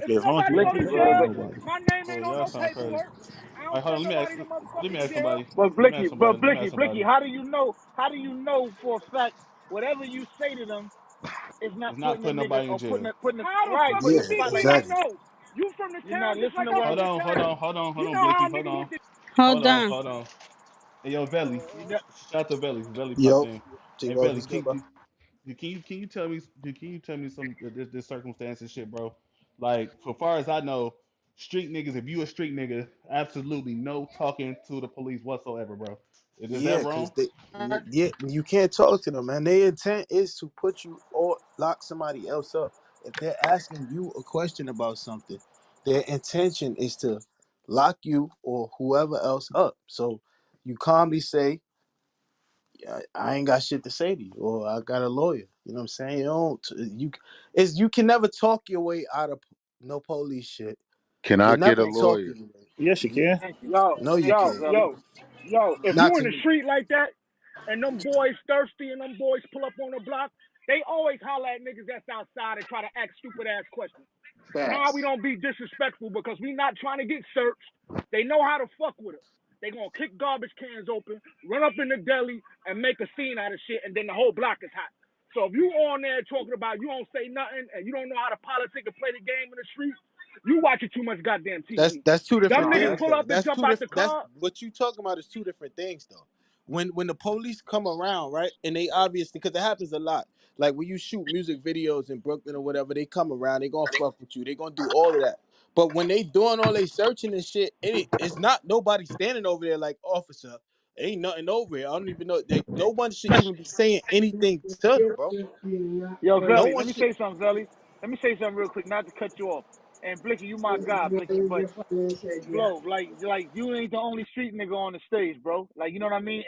If exactly. As long as you somebody don't go put to Blicky, nobody in jail, jail. my name Bro, ain't on y'all no sound crazy. paperwork. I All don't right, hold put on. nobody in Let me motherfucking ask jail. somebody. but Let me ask Blicky, somebody. Let me ask Blicky, somebody. how do you know? How do you know for a fact whatever you say to them is not It's not putting a putting nigga nobody in or jail. putting a How the right, fuck putting yeah, you a think we spotlight on don't them? exactly. know? You from the You're not town just listening like to I'm what from Hold I'm. the on, hold town. on, hold on, hold You on, know how Blicky. Hold niggas on. with the Hold Hold on, on. hold on. Hey, yo, Belly. You know, Shout out to Belly. Belly popped Yo, in. T Hey, Rose, Belly, what's good, bro? can you tell me some this circumstance and shit, bro? Like, so far as I know, street niggas. If you a street nigga, absolutely no talking to the police whatsoever, bro. Is that Yeah, wrong? cause yeah, you can't talk to them, man. Their intent is to put you or lock somebody else up. If they're asking you a question about something, their intention is to lock you or whoever else up. So you calmly say, yeah, I ain't got shit to say to you, or I got a lawyer. You know what I'm saying? You can never talk your way out of no police shit. Can You I get never a talk lawyer? your way. Yes, you can. thank you, yo, No, you thank you, yo, can't. Zelly. yo, yo. If you Not in to the me. street like that and them boys thirsty and them boys pull up on the block, they always holler at niggas that's outside and try to ask stupid ass questions. Now we Facts. don't be disrespectful because we not trying to get searched. They know how to fuck with us. They gonna kick garbage cans open, run up in the deli, and make a scene out of shit, and then the whole block is hot. So if you on there talking about you don't say nothing and you don't know how to politic and play the game in the street, you watching too much goddamn That's TV. that's two Them different Nah, niggas things that's pull though. up and That's jump two out different. the That's car. what you talking about is two different things though. When the police come around, right, and they obviously because it happens a lot. Like when you shoot music videos in Brooklyn or whatever, they come around, they gonna fuck with you, they gonna do all of that. But when they doing all they searching and shit, it's not nobody standing over there like officer. Ain't nothing over here. I don't even know. No one should even be saying anything to them, bro. yo, No Zelly. one Let me should. say something, Zelly. Let me say something real quick, not to cut you off. And Blicky, you my guy, Blicky, but bro, like you ain't the only street nigga on the stage, bro. Like you know what I mean?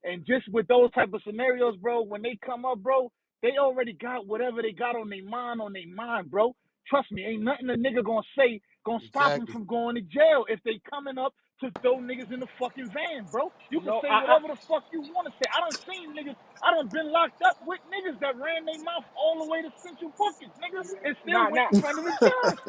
And just with those type of scenarios, bro, when they come up, bro, they already got whatever they got on their mind, bro. Trust me, ain't nothing a nigga gonna say gonna stop him Exactly. from going to jail if they coming up to throw niggas in the fucking van, bro. You can No, say whatever the fuck you wanna say. I done seen niggas, I done been locked up with niggas that ran their mouth all the way to Central Buckets, nigga, and still nah, went nah. in front of the judge.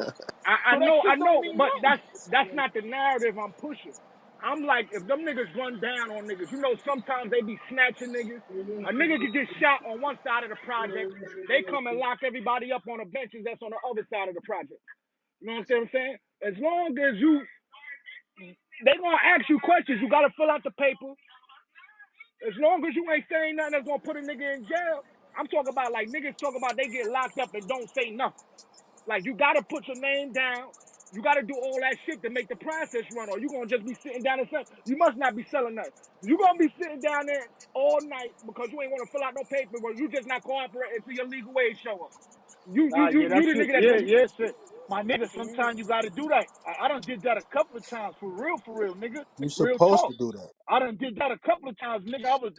So that I shit don't know, mean but nothing. that's not the narrative I'm pushing. I'm like, if them niggas run down on niggas, you know, sometimes they be snatching niggas. A nigga could get shot on one side of the project. They come and lock everybody up on the benches that's on the other side of the project. You know what I'm saying? As long as you, they gonna ask you questions. You gotta fill out the paper. As long as you ain't saying nothing that's gonna put a nigga in jail. I'm talking about like niggas talk about they get locked up and don't say nothing. Like you gotta put your name down. You gotta do all that shit to make the process run, or you gonna just be sitting down and sell. You must not be selling nothing. You gonna be sitting down there all night because you ain't want to fill out no paperwork. You just not cooperating until your legal aid show up. Nah, yeah, You that the shit. nigga that's Yeah, gonna be. yeah, shit. My nigga, sometimes you gotta do that. I done did that a couple of times for real, nigga. You Real supposed talk. to do that. I done did that a couple of times, nigga. I was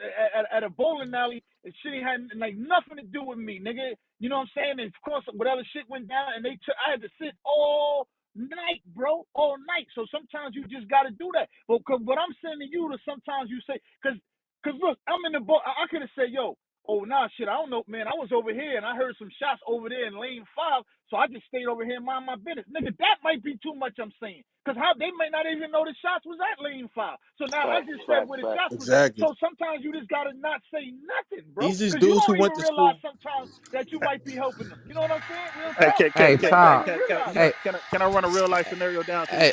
at a bowling alley and shit ain't had like nothing to do with me, nigga. You know what I'm saying? And of course, whatever shit went down, and I had to sit all night, bro, all night. So sometimes you just gotta do that. But cause what I'm saying to you, to sometimes you say, cause look, I'm in the boat. I could have said, yo, oh nah, shit, I don't know, man. I was over here and I heard some shots over there in lane 5, so I just stayed over here and mind my business, nigga. That might be too much. I'm saying, cause how they may not even know the shots was at lane 5. So now I Facts, just said facts, where the facts. shots was at. Exactly. So sometimes you just gotta not say nothing, bro, These is cause you dudes who don't went even to realize school. sometimes that you might be helping them. You know what I'm saying? Real Hey, talk. Hey, You might not Tom. even realize Hey, it. Can I run a real life scenario down to you?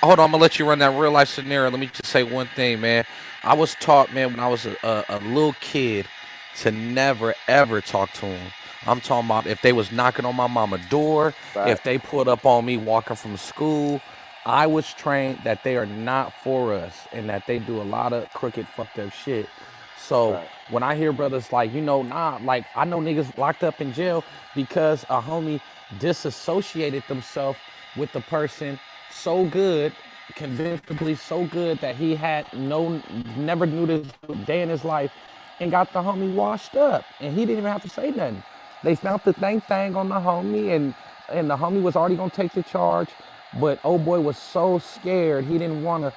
hold on. I'm gonna let you run that real life scenario. Let me just say one thing, man. I was taught, man, when I was a little kid, to never ever talk to them. I'm talking about if they was knocking on my mama door, if Facts, they pulled up on me walking from school, I was trained that they are not for us and that they do a lot of crooked, fucked up shit. So facts. when I hear brothers like, nah, like I know niggas locked up in jail because a homie disassociated themselves with the person so good, convincingly so good that he had never knew this day in his life, and got the homie washed up, and he didn't even have to say nothing. They found the thing on the homie, and the homie was already gonna take the charge, but old boy was so scared he didn't wanna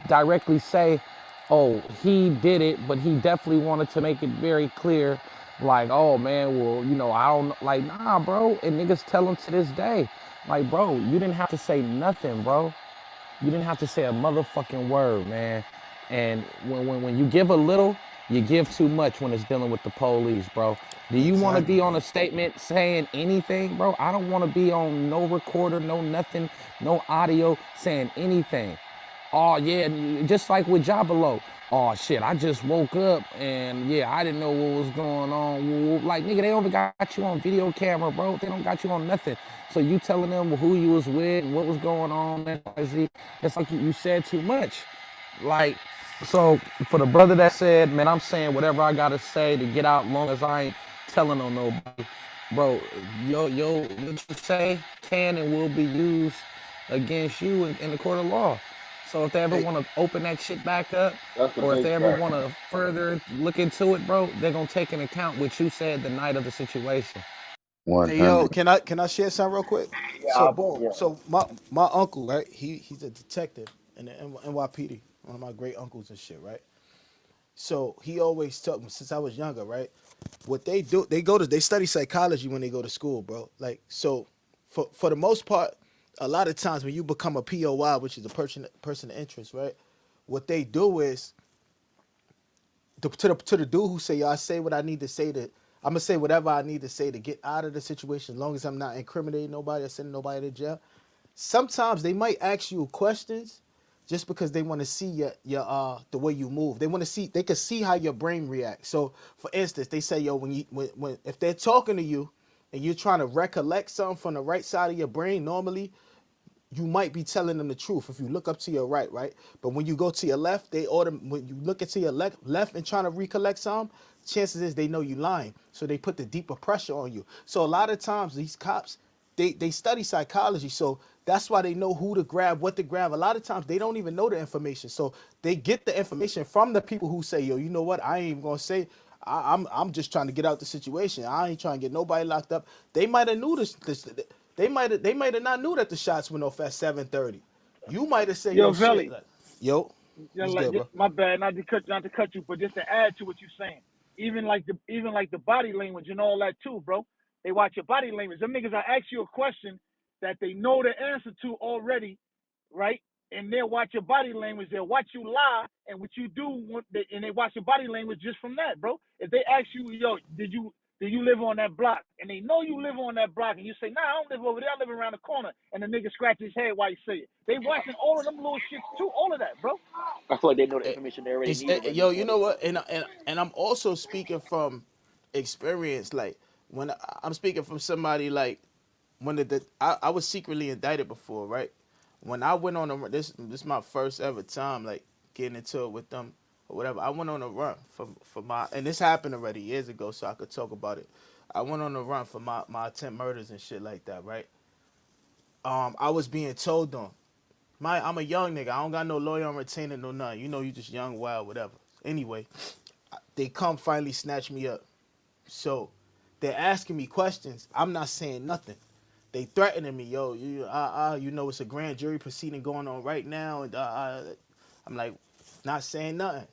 directly say, oh, he did it, but he definitely wanted to make it very clear, like, oh man, well, I don't like, nah, bro. And niggas tell him to this day, like, bro, you didn't have to say nothing, bro. You didn't have to say a motherfucking word, man. And when you give a little, you give too much when it's dealing with the police, bro. Do you want to Exactly. be on a statement saying anything, bro? I don't want to be on no recorder, no nothing, no audio saying anything. Oh yeah, just like with Jabalo. Oh shit, I just woke up and yeah, I didn't know what was going on. Like nigga, they don't even got you on video camera, bro. They don't got you on nothing. So you telling them who you was with and what was going on, man. It's like you said too much. Like, so for the brother that said, man, I'm saying whatever I gotta say to get out, long as I ain't telling on nobody, bro. What you say can and will be used against you in the court of law. So if they ever Hey, want to open that shit back up, That's a or if big they ever fact. want to further look into it, bro, they're gonna take into account what you said the night of the situation. Hey yo, 100. can I share something real quick? So boom. Yeah. So my uncle, right? He's a detective in the NYPD, one of my great uncles and shit, right? So he always told me since I was younger, right? What they do, they study psychology when they go to school, bro. Like so, for the most part, a lot of times when you become a POI, which is a person of interest, right? What they do is to the dude who say, yo, I say what I need to say to, I'm gonna say whatever I need to say to get out of the situation, as long as I'm not incriminating nobody or sending nobody to jail. Sometimes they might ask you questions just because they want to see your the way you move. They can see how your brain reacts. So for instance, they say, yo, when if they're talking to you and you're trying to recollect something from the right side of your brain, normally you might be telling them the truth if you look up to your right, right? But when you go to your left, when you look into your left and trying to recollect some, chances is they know you lying. So they put the deeper pressure on you. So a lot of times these cops, they study psychology, so that's why they know who to grab, what to grab. A lot of times they don't even know the information, so they get the information from the people who say, "Yo, you know what? I ain't even gonna say. I'm just trying to get out the situation. I ain't trying to get nobody locked up." They might have knew this. They might have not knew that the shots went off at 7:30. You might have said, "Yo, Yo, shit." Veli, Like, yo, what's good, bro? my bad, not to cut you, but just to add to what you're saying, even like the body language and all that too, bro. They watch your body language. Them niggas, I ask you a question that they know the answer to already, right? And they'll watch your body language. They'll watch you lie and what you do, and they watch your body language just from that, bro. If they ask you, yo, did you live on that block? And they know you live on that block, and you say, nah, I don't live over there. I live around the corner. And the nigga scratch his head while you say it. They watching all of them little shits too, all of that, bro. I feel like they know the Eh, information they already It's, need already yo, you before they know say what? it. And I'm also speaking from experience. Like when I'm speaking from somebody like when I was secretly indicted before, right? When I went on a this is my first ever time like getting into it with them or whatever. I went on a run for my, and this happened already years ago, so I could talk about it. I went on a run for my attempt murders and shit like that, right? I was being told on. I'm a young nigga. I don't got no lawyer on retainer, no nothing. You know, you just young, wild, whatever. Anyway, they come finally snatch me up. So they're asking me questions. I'm not saying nothing. They threatening me, yo. You know, it's a grand jury proceeding going on right now, and I'm like, not saying nothing.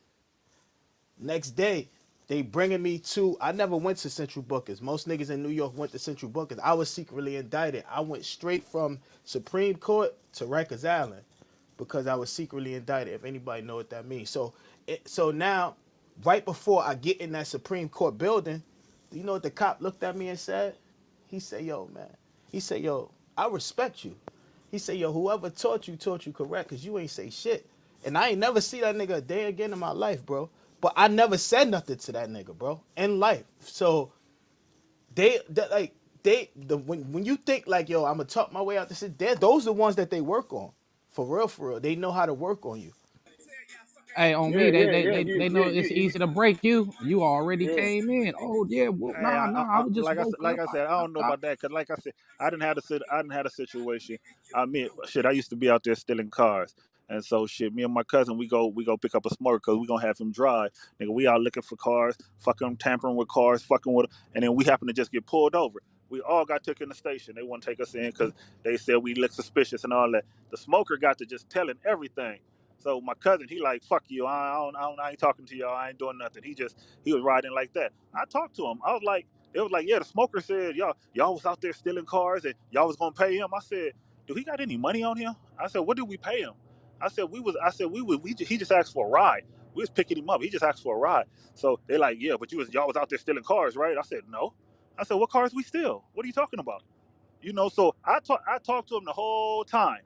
Next day, they bringing me to. I never went to Central Bookers. Most niggas in New York went to Central Bookers. I was secretly indicted. I went straight from Supreme Court to Rikers Island because I was secretly indicted. If anybody know what that means, so now, right before I get in that Supreme Court building, do you know what the cop looked at me and said? He said, "Yo, man." He said, "Yo, I respect you." He said, "Yo, whoever taught you correct, cause you ain't say shit." And I ain't never see that nigga a day again in my life, bro. But I never said nothing to that nigga, bro, in life. So when you think like, yo, I'm gonna talk my way out this shit, those are the ones that they work on, for real, for real. They know how to work on you. Hey, on me, Yeah, they yeah, they yeah, they, you, they know yeah, it's easy to break you. You already yeah. came in. Oh yeah, well, Hey, I was just like I said, woke up. I don't know about that because, like I said, I didn't had a situation. I mean, shit, I used to be out there stealing cars, and so shit, me and my cousin, we go pick up a smoker because we gonna have him drive. Nigga, we out looking for cars, fucking tampering with cars, fucking with, and then we happen to just get pulled over. We all got took in the station. They wouldn't take us in because they said we look suspicious and all that. The smoker got to just telling everything. So my cousin, he like, fuck you. I ain't talking to y'all. I ain't doing nothing. He was riding like that. I talked to him. I was like, it was like, yeah, the smoker said y'all was out there stealing cars and y'all was gonna pay him. I said, do he got any money on him? I said, what did we pay him? He just asked for a ride. We was picking him up. He just asked for a ride. So they like, yeah, but y'all was out there stealing cars, right? I said, no. I said, what cars we steal? What are you talking about? So I talked to him the whole time.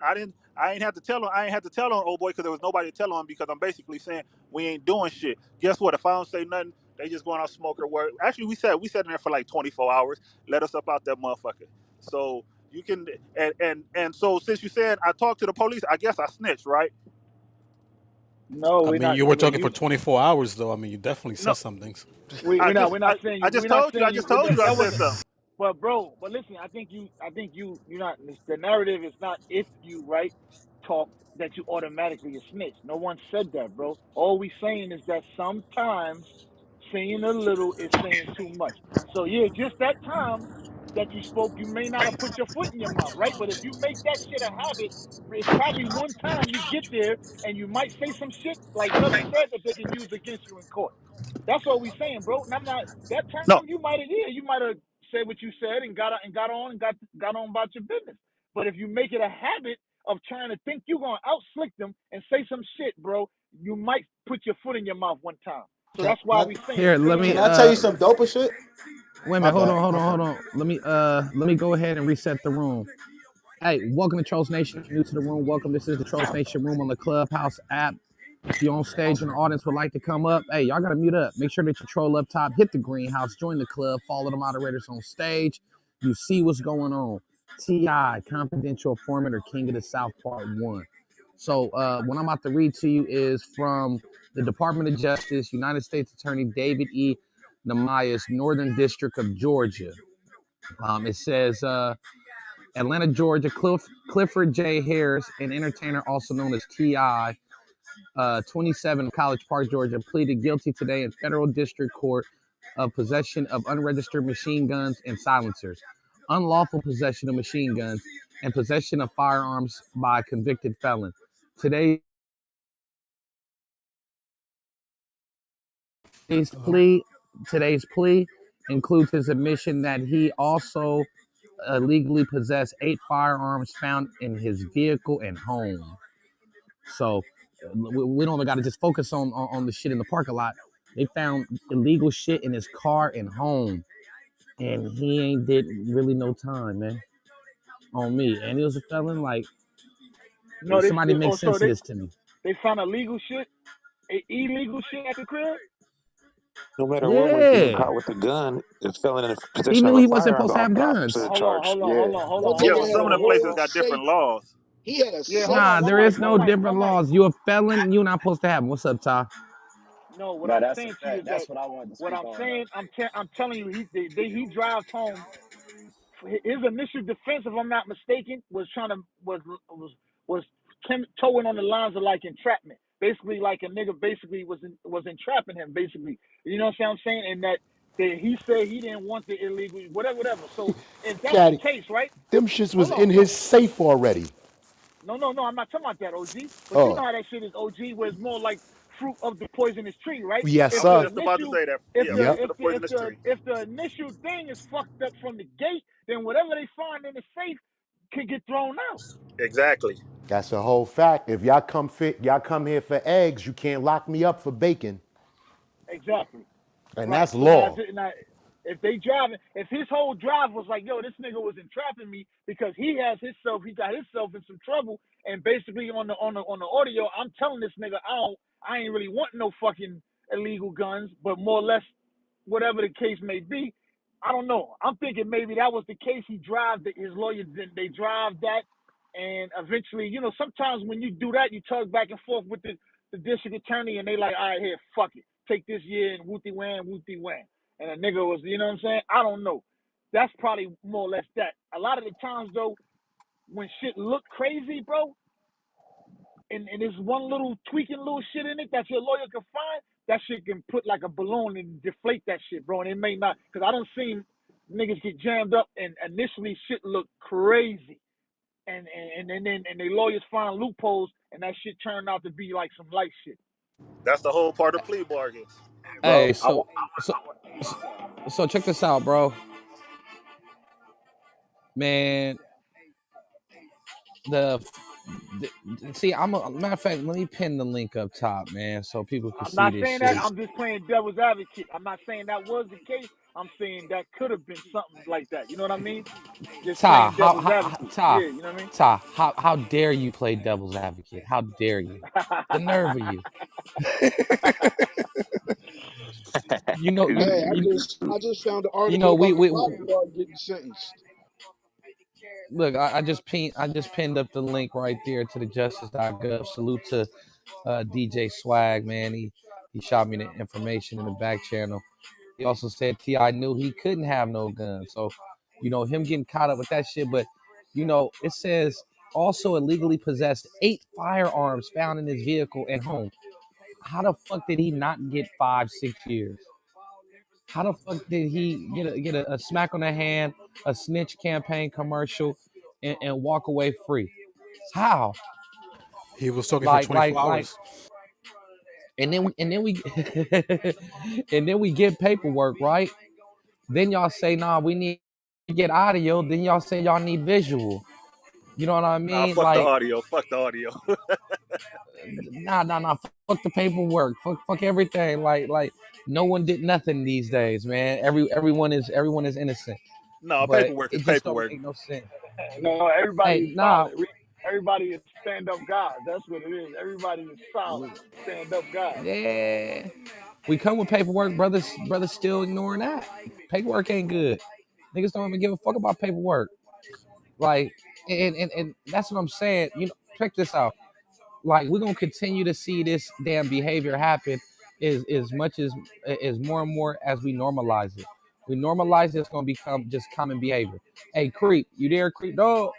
I ain't have to tell him. I ain't have to tell him, oh boy, because there was nobody to tell him because I'm basically saying we ain't doing shit. Guess what? If I don't say nothing, they just going out smoker work. Actually, we sat in there for like 24 hours. Let us up out that motherfucker. So you can and so since you said I talked to the police, I guess I snitched, right? No, I we're mean, not. you were talking for You, 24 hours, though. I mean, you definitely No, said some things. we're not saying you. I just We're not told you. I saying you. just told you I That said wasn't. something. But bro, but listen, I think you're not. The narrative is not if you right talk that you automatically a snitch. No one said that, bro. All we saying is that sometimes saying a little is saying too much. So yeah, just that time that you spoke, you may not have put your foot in your mouth, right? But if you make that shit a habit, it's probably one time you get there and you might say some shit like Melly said that they can use against you in court. That's all we saying, bro. And I'm not that No, time you might have said what you said and got on and got on about your business. But if you make it a habit of trying to think you're gonna out slick them and say some shit, bro, you might put your foot in your mouth one time. So Can that's why we saying Here, let me can I tell you little. some doper shit? wait a My minute. Hold bad. on, hold My on, hold fault. on. Let me go ahead and reset the room. Hey, welcome to Trolls Nation. If you're new to the room, welcome. This is the Trolls Nation room on the Clubhouse app. If you're on stage and the audience would like to come up, hey, y'all gotta mute up. Make sure that you troll up top, hit the greenhouse, join the club, follow the moderators on stage. You see what's going on. T.I. Confidential Informant or King of the South Part 1. So what I'm about to read to you is from the Department of Justice, United States Attorney David E. Namaya's Northern District of Georgia. It says Atlanta, Georgia, Clifford J. Harris, an entertainer also known as T.I., 27, College Park, Georgia, pleaded guilty today in federal district court of possession of unregistered machine guns and silencers, unlawful possession of machine guns, and possession of firearms by a convicted felon. Today's plea, today's plea includes his admission that he also illegally possessed 8 firearms found in his vehicle and home. So we don't even got to just focus on the shit in the parking lot. They found illegal shit in his car and home, and he ain't did really no time, man, on me. And he was a felon. Like No, somebody make so sense of this to me. they found illegal shit, illegal shit at the crib. No matter what, when people Yeah, caught with a gun, a felon in he possession of knew a he wasn't firearm supposed to have are guns. opposite charged. yeah, Hold yeah, on, but Had some hold of a on, them hold places whole on. got different safe. laws. He had a Yeah, hold safe Nah, on, there full of is no guns. different laws. You a felon, you not supposed to have them. What's up, Ty? No, what No, I'm that's a saying to you fact. is that That's what I wanted to what speak I'm on though. saying, I'm telling you, he drives home. His initial defense, if I'm not mistaken, was trying to was towing on the lines of like entrapment. Basically, like a nigga basically was entrapping him. Basically, you know what I'm saying? And that he said he didn't want the illegal, whatever. So if that's the Caddy, case, right? them shits was Hold in on. his So safe already. no, I'm not talking about that, OG. But you know Oh, how that shit is, OG, where it's more like fruit of the poisonous tree, right? yes, I If was the sir. just about to initial, say that. if Yeah, the fruit Yep. of if the the if poisonous the tree. if the initial thing is fucked up from the gate, then whatever they find in the safe could get thrown out. Exactly. That's a whole fact. If y'all come here for eggs, you can't lock me up for bacon. Exactly. And Right. that's So now, law. if they driving, if his whole drive was like, yo, this nigga was entrapping me because he got himself in some trouble, and basically on the audio, I'm telling this nigga, I ain't really want no fucking illegal guns, but more or less, whatever the case may be, I don't know. I'm thinking maybe that was the case. His lawyer, they drive that, and eventually, sometimes when you do that, you tug back and forth with the the district attorney, and they like, all right, here, fuck it, take this year and wooty wham. And a nigga was, you know what I'm saying? I don't know. That's probably more or less that. A lot of the times though, when shit look crazy, bro, and there's one little tweaking little shit in it that your lawyer can find, that shit can put like a balloon and deflate that shit, bro. And it may not, because I don't see niggas get jammed up and initially shit look crazy. And they lawyers find loopholes and that shit turned out to be like some light shit. That's the whole part of plea bargains. Hey, Bro, so so check this out, bro. Man, see, matter of fact, let me pin the link up top, man, so people can I'm see not this saying that. shit. I'm just playing devil's advocate. I'm not saying that was the case. I'm saying that could have been something like that. You know what I mean? Just Ty, playing devil's advocate. Ty, Yeah, you know what I mean? Ty, how dare you play devil's advocate? How dare you? The nerve of you. You know, Hey, I just found an you article know, about the bodyguard getting sentenced. look. I just pinned up the link right there to the justice.gov. Salute to DJ Swag, man. He shot me the information in the back channel. He also said Ti knew he couldn't have no gun, so him getting caught up with that shit. But it says also illegally possessed 8 firearms found in his vehicle and home. How the fuck did he not get 5, 6 years? How the fuck did he get a smack on the hand, a snitch campaign commercial, and walk away free? How? He was talking for Like, 24 like, like, hours. and then we and then we get paperwork, right? Then y'all say, nah, we need to get audio. Then y'all say y'all need visual. You know what I Nah, mean? fuck the Like, audio. Fuck the audio. nah. Fuck the paperwork. Fuck everything. Like, no one did nothing these days, man. Everyone is innocent, No, but paperwork is it just don't paperwork. make no sense. No, everybody Hey, is nah, solid. Everybody is stand up guys. That's what it is. Everybody is solid. Stand up guys. yeah. We come with paperwork, brothers still ignoring that. Paperwork ain't good. Niggas don't even give a fuck about paperwork. Like, and that's what I'm saying. Check this out. Like, we're gonna continue to see this damn behavior happen as much as more and more as we normalize it. We normalize it, it's gonna become just common behavior. Hey, creep, you there, creep dog?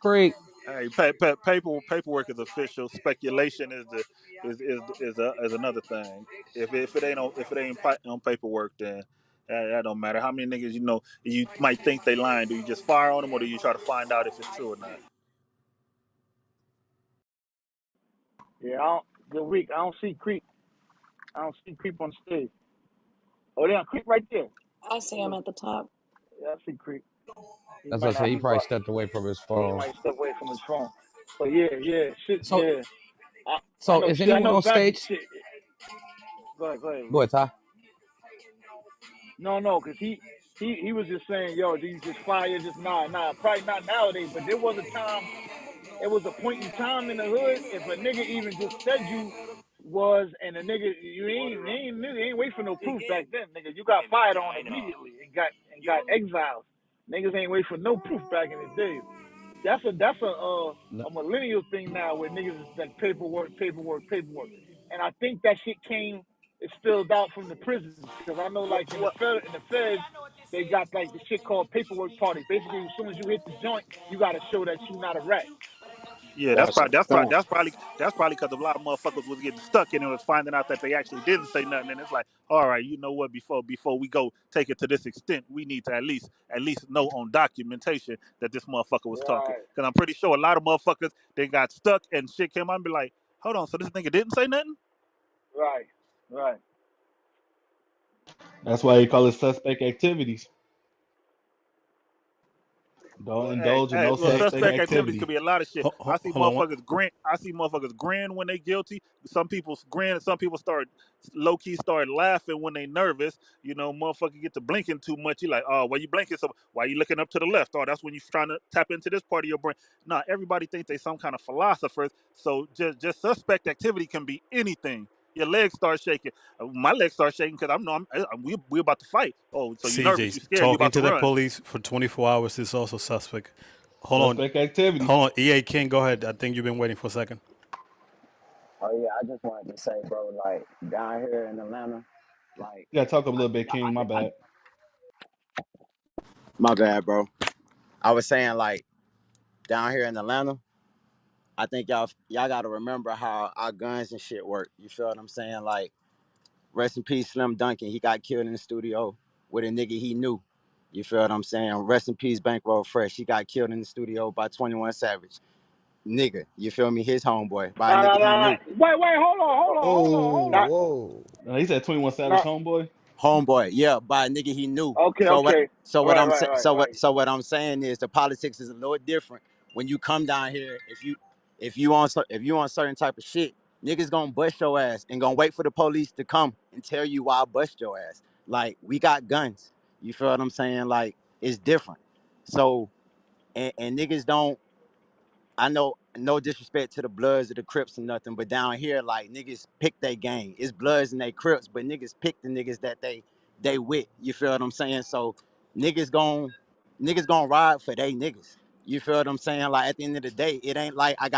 Creep. Hey, paperwork is official. Speculation is another thing. If it ain't on paperwork, then that don't matter. How many niggas you might think they lying? Do you just fire on them, or do you try to find out if it's true or not? Yeah, good week. I don't see creep. I don't see creep on stage. Oh, yeah, creep right there. I see him at the top. Yeah, I see creep. He As I might say, not he be probably part. stepped away from his Yeah, he phone. might step away from his phone. But yeah, shit, So, yeah. I so know is shit. I anyone know on facts. stage? Shit. Go ahead, Go bro. ahead, Ty. No, cause he was just saying, yo, do you just fire? Just nah, probably not nowadays. But there was a time. It was a point in time in the hood. If a nigga even just said you was, and a nigga you ain't wait for no proof back then, nigga. You got fired on immediately and got exiled. Niggas ain't wait for no proof back in the days. That's a millennial thing now where niggas is like paperwork, and I think that shit it spilled out from the prisons because I know like in the feds they got like the shit called paperwork parties. Basically, as soon as you hit the joint, you got to show that you not a rat. Yeah, that's That's a probably that's probably fact. that's probably that's probably because a lot of motherfuckers was getting stuck and it was finding out that they actually didn't say nothing, and it's like, all right, you know what? Before we go take it to this extent, we need to at least know on documentation that this motherfucker was talking. Right, Because I'm pretty sure a lot of motherfuckers they got stuck and shit came out and be like, hold on, so this nigga didn't say nothing? right, right. That's why you call it suspect activities. Don't Well, hey, indulge in hey, no well, Hey, suspect hey, suspect activities could activity. be a lot of shit. I see hold on. motherfuckers grin when they guilty. Some people grin, and some people start low key start laughing when they nervous. Motherfucker get to blinking too much. You like, oh, why you blinking? So why you looking up to the left? Oh, that's when you trying to tap into this part of your brain. Nah, everybody thinks they some kind of philosophers. So just suspect activity can be anything. Your legs start shaking. My legs start shaking because we about to fight. Oh, so you nervous? CJ, You scared? You talking about to to the run? police for 24 hours is also suspect. Hold on. Suspect activity. Hold on. EA King, go ahead. I think you've been waiting for a second. Oh yeah, I just wanted to say, bro, like down here in Atlanta, like You gotta talk up a I, little bit, King. My bad. my bad, bro. I was saying like down here in Atlanta, I think y'all gotta remember how our guns and shit work. You feel what I'm saying? Like rest in peace, Slim Duncan. He got killed in the studio with a nigga he knew. You feel what I'm saying? Rest in peace, Bankroll Fresh. He got killed in the studio by 21 Savage. Nigga, you feel me? His homeboy by a Nah, nigga nah, he nah. knew. Wait, hold Oh, on. Not, whoa. He said 21 Savage Nah, homeboy. Homeboy, yeah, by a nigga he knew. okay, So what? okay. So what Right, I'm right, saying? right, right. So what I'm saying is the politics is a little different when you come down here. If you on certain type of shit, niggas gonna bust your ass and gonna wait for the police to come and tell you why I bust your ass. Like we got guns. You feel what I'm saying? Like it's different. So and niggas don't. I know no disrespect to the Bloods or the Crips or nothing, but down here, like niggas pick their gang. It's Bloods and they Crips, but niggas pick the niggas that they with. You feel what I'm saying? So niggas gon' ride for they niggas. You feel what I'm saying? Like at the end of the day, it ain't like I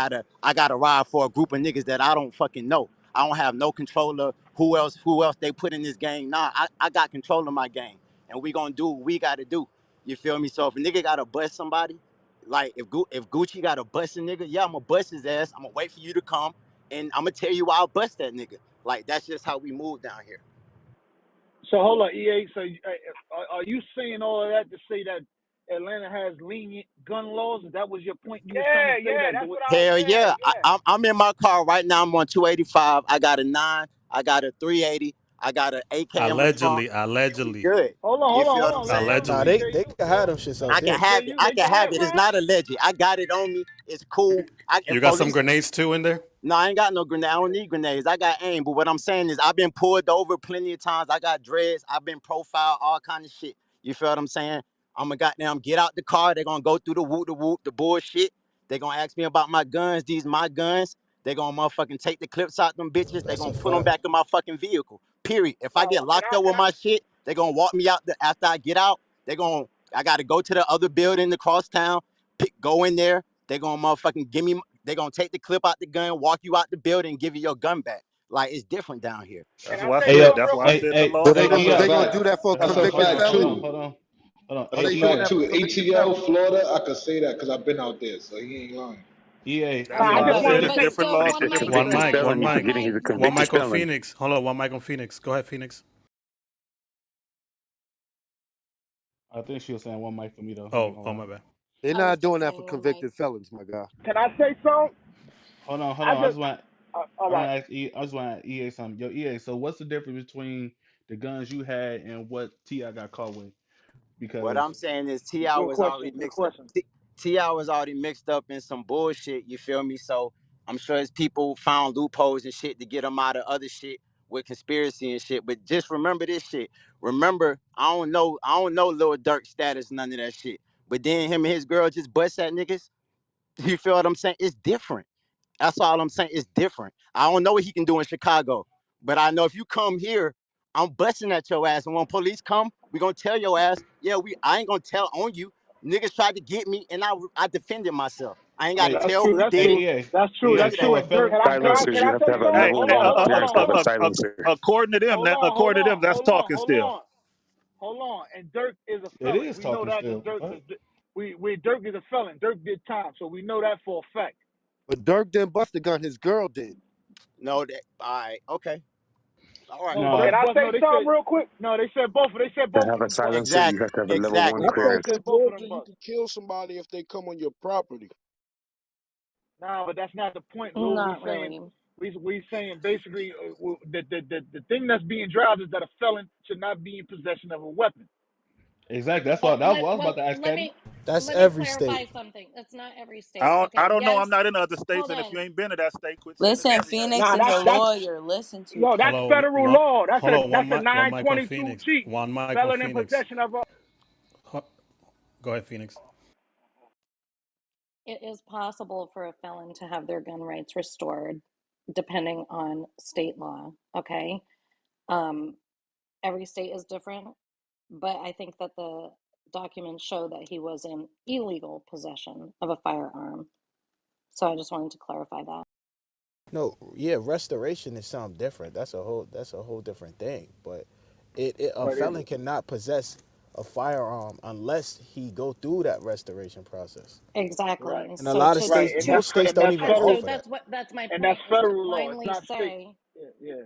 gotta ride for a group of niggas that I don't fucking know. I don't have no control of who else they put in this gang. Nah, I got control of my gang. And we gonna do what we gotta do. You feel me? So if a nigga gotta bust somebody, like if Gucci got a busting nigga, yeah, I'ma bust his ass. I'ma wait for you to come, and I'ma tell you why I'll bust that nigga. Like that's just how we move down here. So hold on, EA. So are you saying all of that to say that Atlanta has lenient gun laws? That was your point you was trying to say Yeah, that that's the what I was Hell saying. yeah, Yeah. I'm in my car right now. I'm on 285. I got a 9. I got a 380. I got an AK in my trunk. Allegedly. We Allegedly. good. hold on, You hold on, feel hold what I'm on. Let saying? him Nah, Allegedly. they EJ, they can have them shits out I can there. have it. I they can can have have it. it. It's not a legend. I got it on me. It's cool. If You got some police. grenades too in there? No, I ain't got no grenade. I don't need grenades. I got aim. But what I'm saying is I've been pulled over plenty of times. I got dreads. I've been profiled, all kind of shit. You feel what I'm saying? I'm going to goddamn get out the car. They're going to go through the bullshit. They're going to ask me about my guns. These my guns. They're going to motherfucking take the clips out them bitches. They're That's going a to put them fact. back in my fucking vehicle. Period. If I No, get locked up with my shit, they're going to walk me out after I get out. I got to go to the other building across town, go in there. They're going to motherfucking give me they're gonna take the clip out the gun, walk you out the building, and give you your gun back. Like it's different down here. Can That's I why I say Hey, said. yo, something That's real why I quick? hey, said the hey, laws Well, hey, are they different. EA. gonna do that for a Hold That's a on, hold convicted on, fact hold felon. on, too. hold on, hold on. Oh, Hey, they That's doing EA, that fact for too. convicted ATL felons. Florida, I could say that because I've been out there, so he ain't lying. EA, Nah, That's I why I just EA. wanted said to it's But say, different still, laws It's one a for mic, different One convicted things. mic, one one felon. You're one mic. forgetting mic, he's a one One mic. convicted mic on felon. Phoenix. Hold on, one mic on Phoenix. Go ahead, Phoenix. I think she was saying one mic for me though. I ain't Oh, gonna oh lie. my bad. They're I was not doing just that for saying one mic. convicted felons, my guy. can I say something? Hold I on. just, all I want right. to ask E. I just want to ask EA something. Yo, EA. So what's the difference between the guns you had and what Ti got caught with? What Because I'm saying is Ti Good was question. already Good mixed up. question. Ti was already mixed up in some bullshit. You feel me? So I'm sure his people found loopholes and shit to get him out of other shit with conspiracy and shit. But just remember this shit. Remember, I don't know Lil Durk status, none of that shit. But then him and his girl just bust at niggas. You feel what I'm saying? It's different. That's all I'm saying. It's different. I don't know what he can do in Chicago, but I know if you come here, I'm busting at your ass. And when police come, we gonna tell your ass, yeah, I ain't gonna tell on you. Niggas tried to get me, and I defended myself. I ain't got to hey, That's tell true. who That's did it. true. EA, That's true. EA. That's None of that true. So a And Dirk, felon. Silencer. can You I have to say have a something? Hey, level Hold one on, hold hold on, on. hold clearance to on, have hold a on. silencer. According to them, that's talking Hold still. on. Hold on. And Dirk is a It felon. is We know talking that because still. What? Dirk is a felon. Dirk did time, so we know that for a fact. But Dirk didn't bust the gun. His girl did. No, that all right, okay, all right. No, No. Dirk bust. No, they said no. They said both. They said To both of have a them bust. silencer, you Exactly, have to have a level one exactly. I They thought clearance. said in both of them Georgia you bust. could kill somebody if they come on your property. Nah, but that's not the point, Lou. Not really. We saying basically the thing that's being dropped is that a felon should not be in possession of a weapon. Exactly. That's what Well, that was what I was about to ask let Caddy. me That's let me every state. clarify something. That's not every I state. don't. I Okay, don't know. I'm yes. not in other states, Hold and if on. you ain't been to that state, quit saying it's Listen, every state. Phoenix Nah, is a that's lawyer. Listen to no, that's him. Hello, federal law. hold on, That's a one mic on 922 Phoenix. G. One mic on Felon in Phoenix. possession of a. Go ahead, Phoenix. It is possible for a felon to have their gun rights restored depending on state law. Okay. Um, every state is different, but I think that the documents show that he was in illegal possession of a firearm. So I just wanted to clarify that. No, yeah, restoration is something different. That's a whole different thing. But a But it, felon cannot possess a firearm unless he go through that restoration process. Exactly. right, And a So lot of to right, states, and to most states don't that's even federal, so offer that. that's my and that's point, is to federal law. It's finally not state. say Yeah, yeah.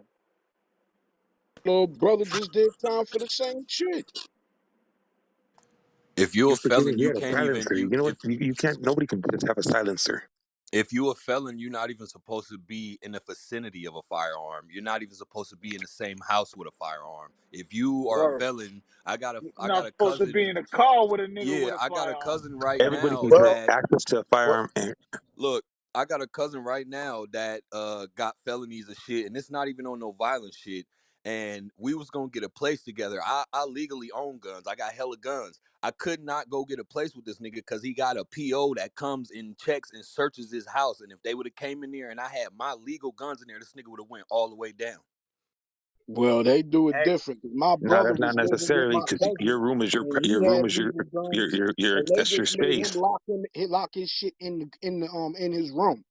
Little brother just did time for the same shit. If you're You're a forgetting felon, he you had a can't even silencer. you You know what? You can't. Nobody can just have a silencer. if you're a felon, you're not even supposed to be in the vicinity of a firearm. You're not even supposed to be in the same house with a firearm. If you are a Word. felon, You're I not got a supposed to be cousin. in a car with a nigga Yeah, with a I got a firearm. cousin right Everybody now can Well, get that access to a well, firearm, and look, I got a cousin right now that got felonies and shit, and it's not even on no violent shit. And we was gonna get a place together. I legally own guns. I got hella guns. I could not go get a place with this nigga because he got a PO that comes and checks and searches his house. And if they would have came in there and I had my legal guns in there, this nigga would have went all the way down. well, they do it Hey, different. 'Cause my no, brother that's was not living with necessarily my because cousin, your room is and your he room had is legal guns, your and they that's your just made him space. lock his shit in the room.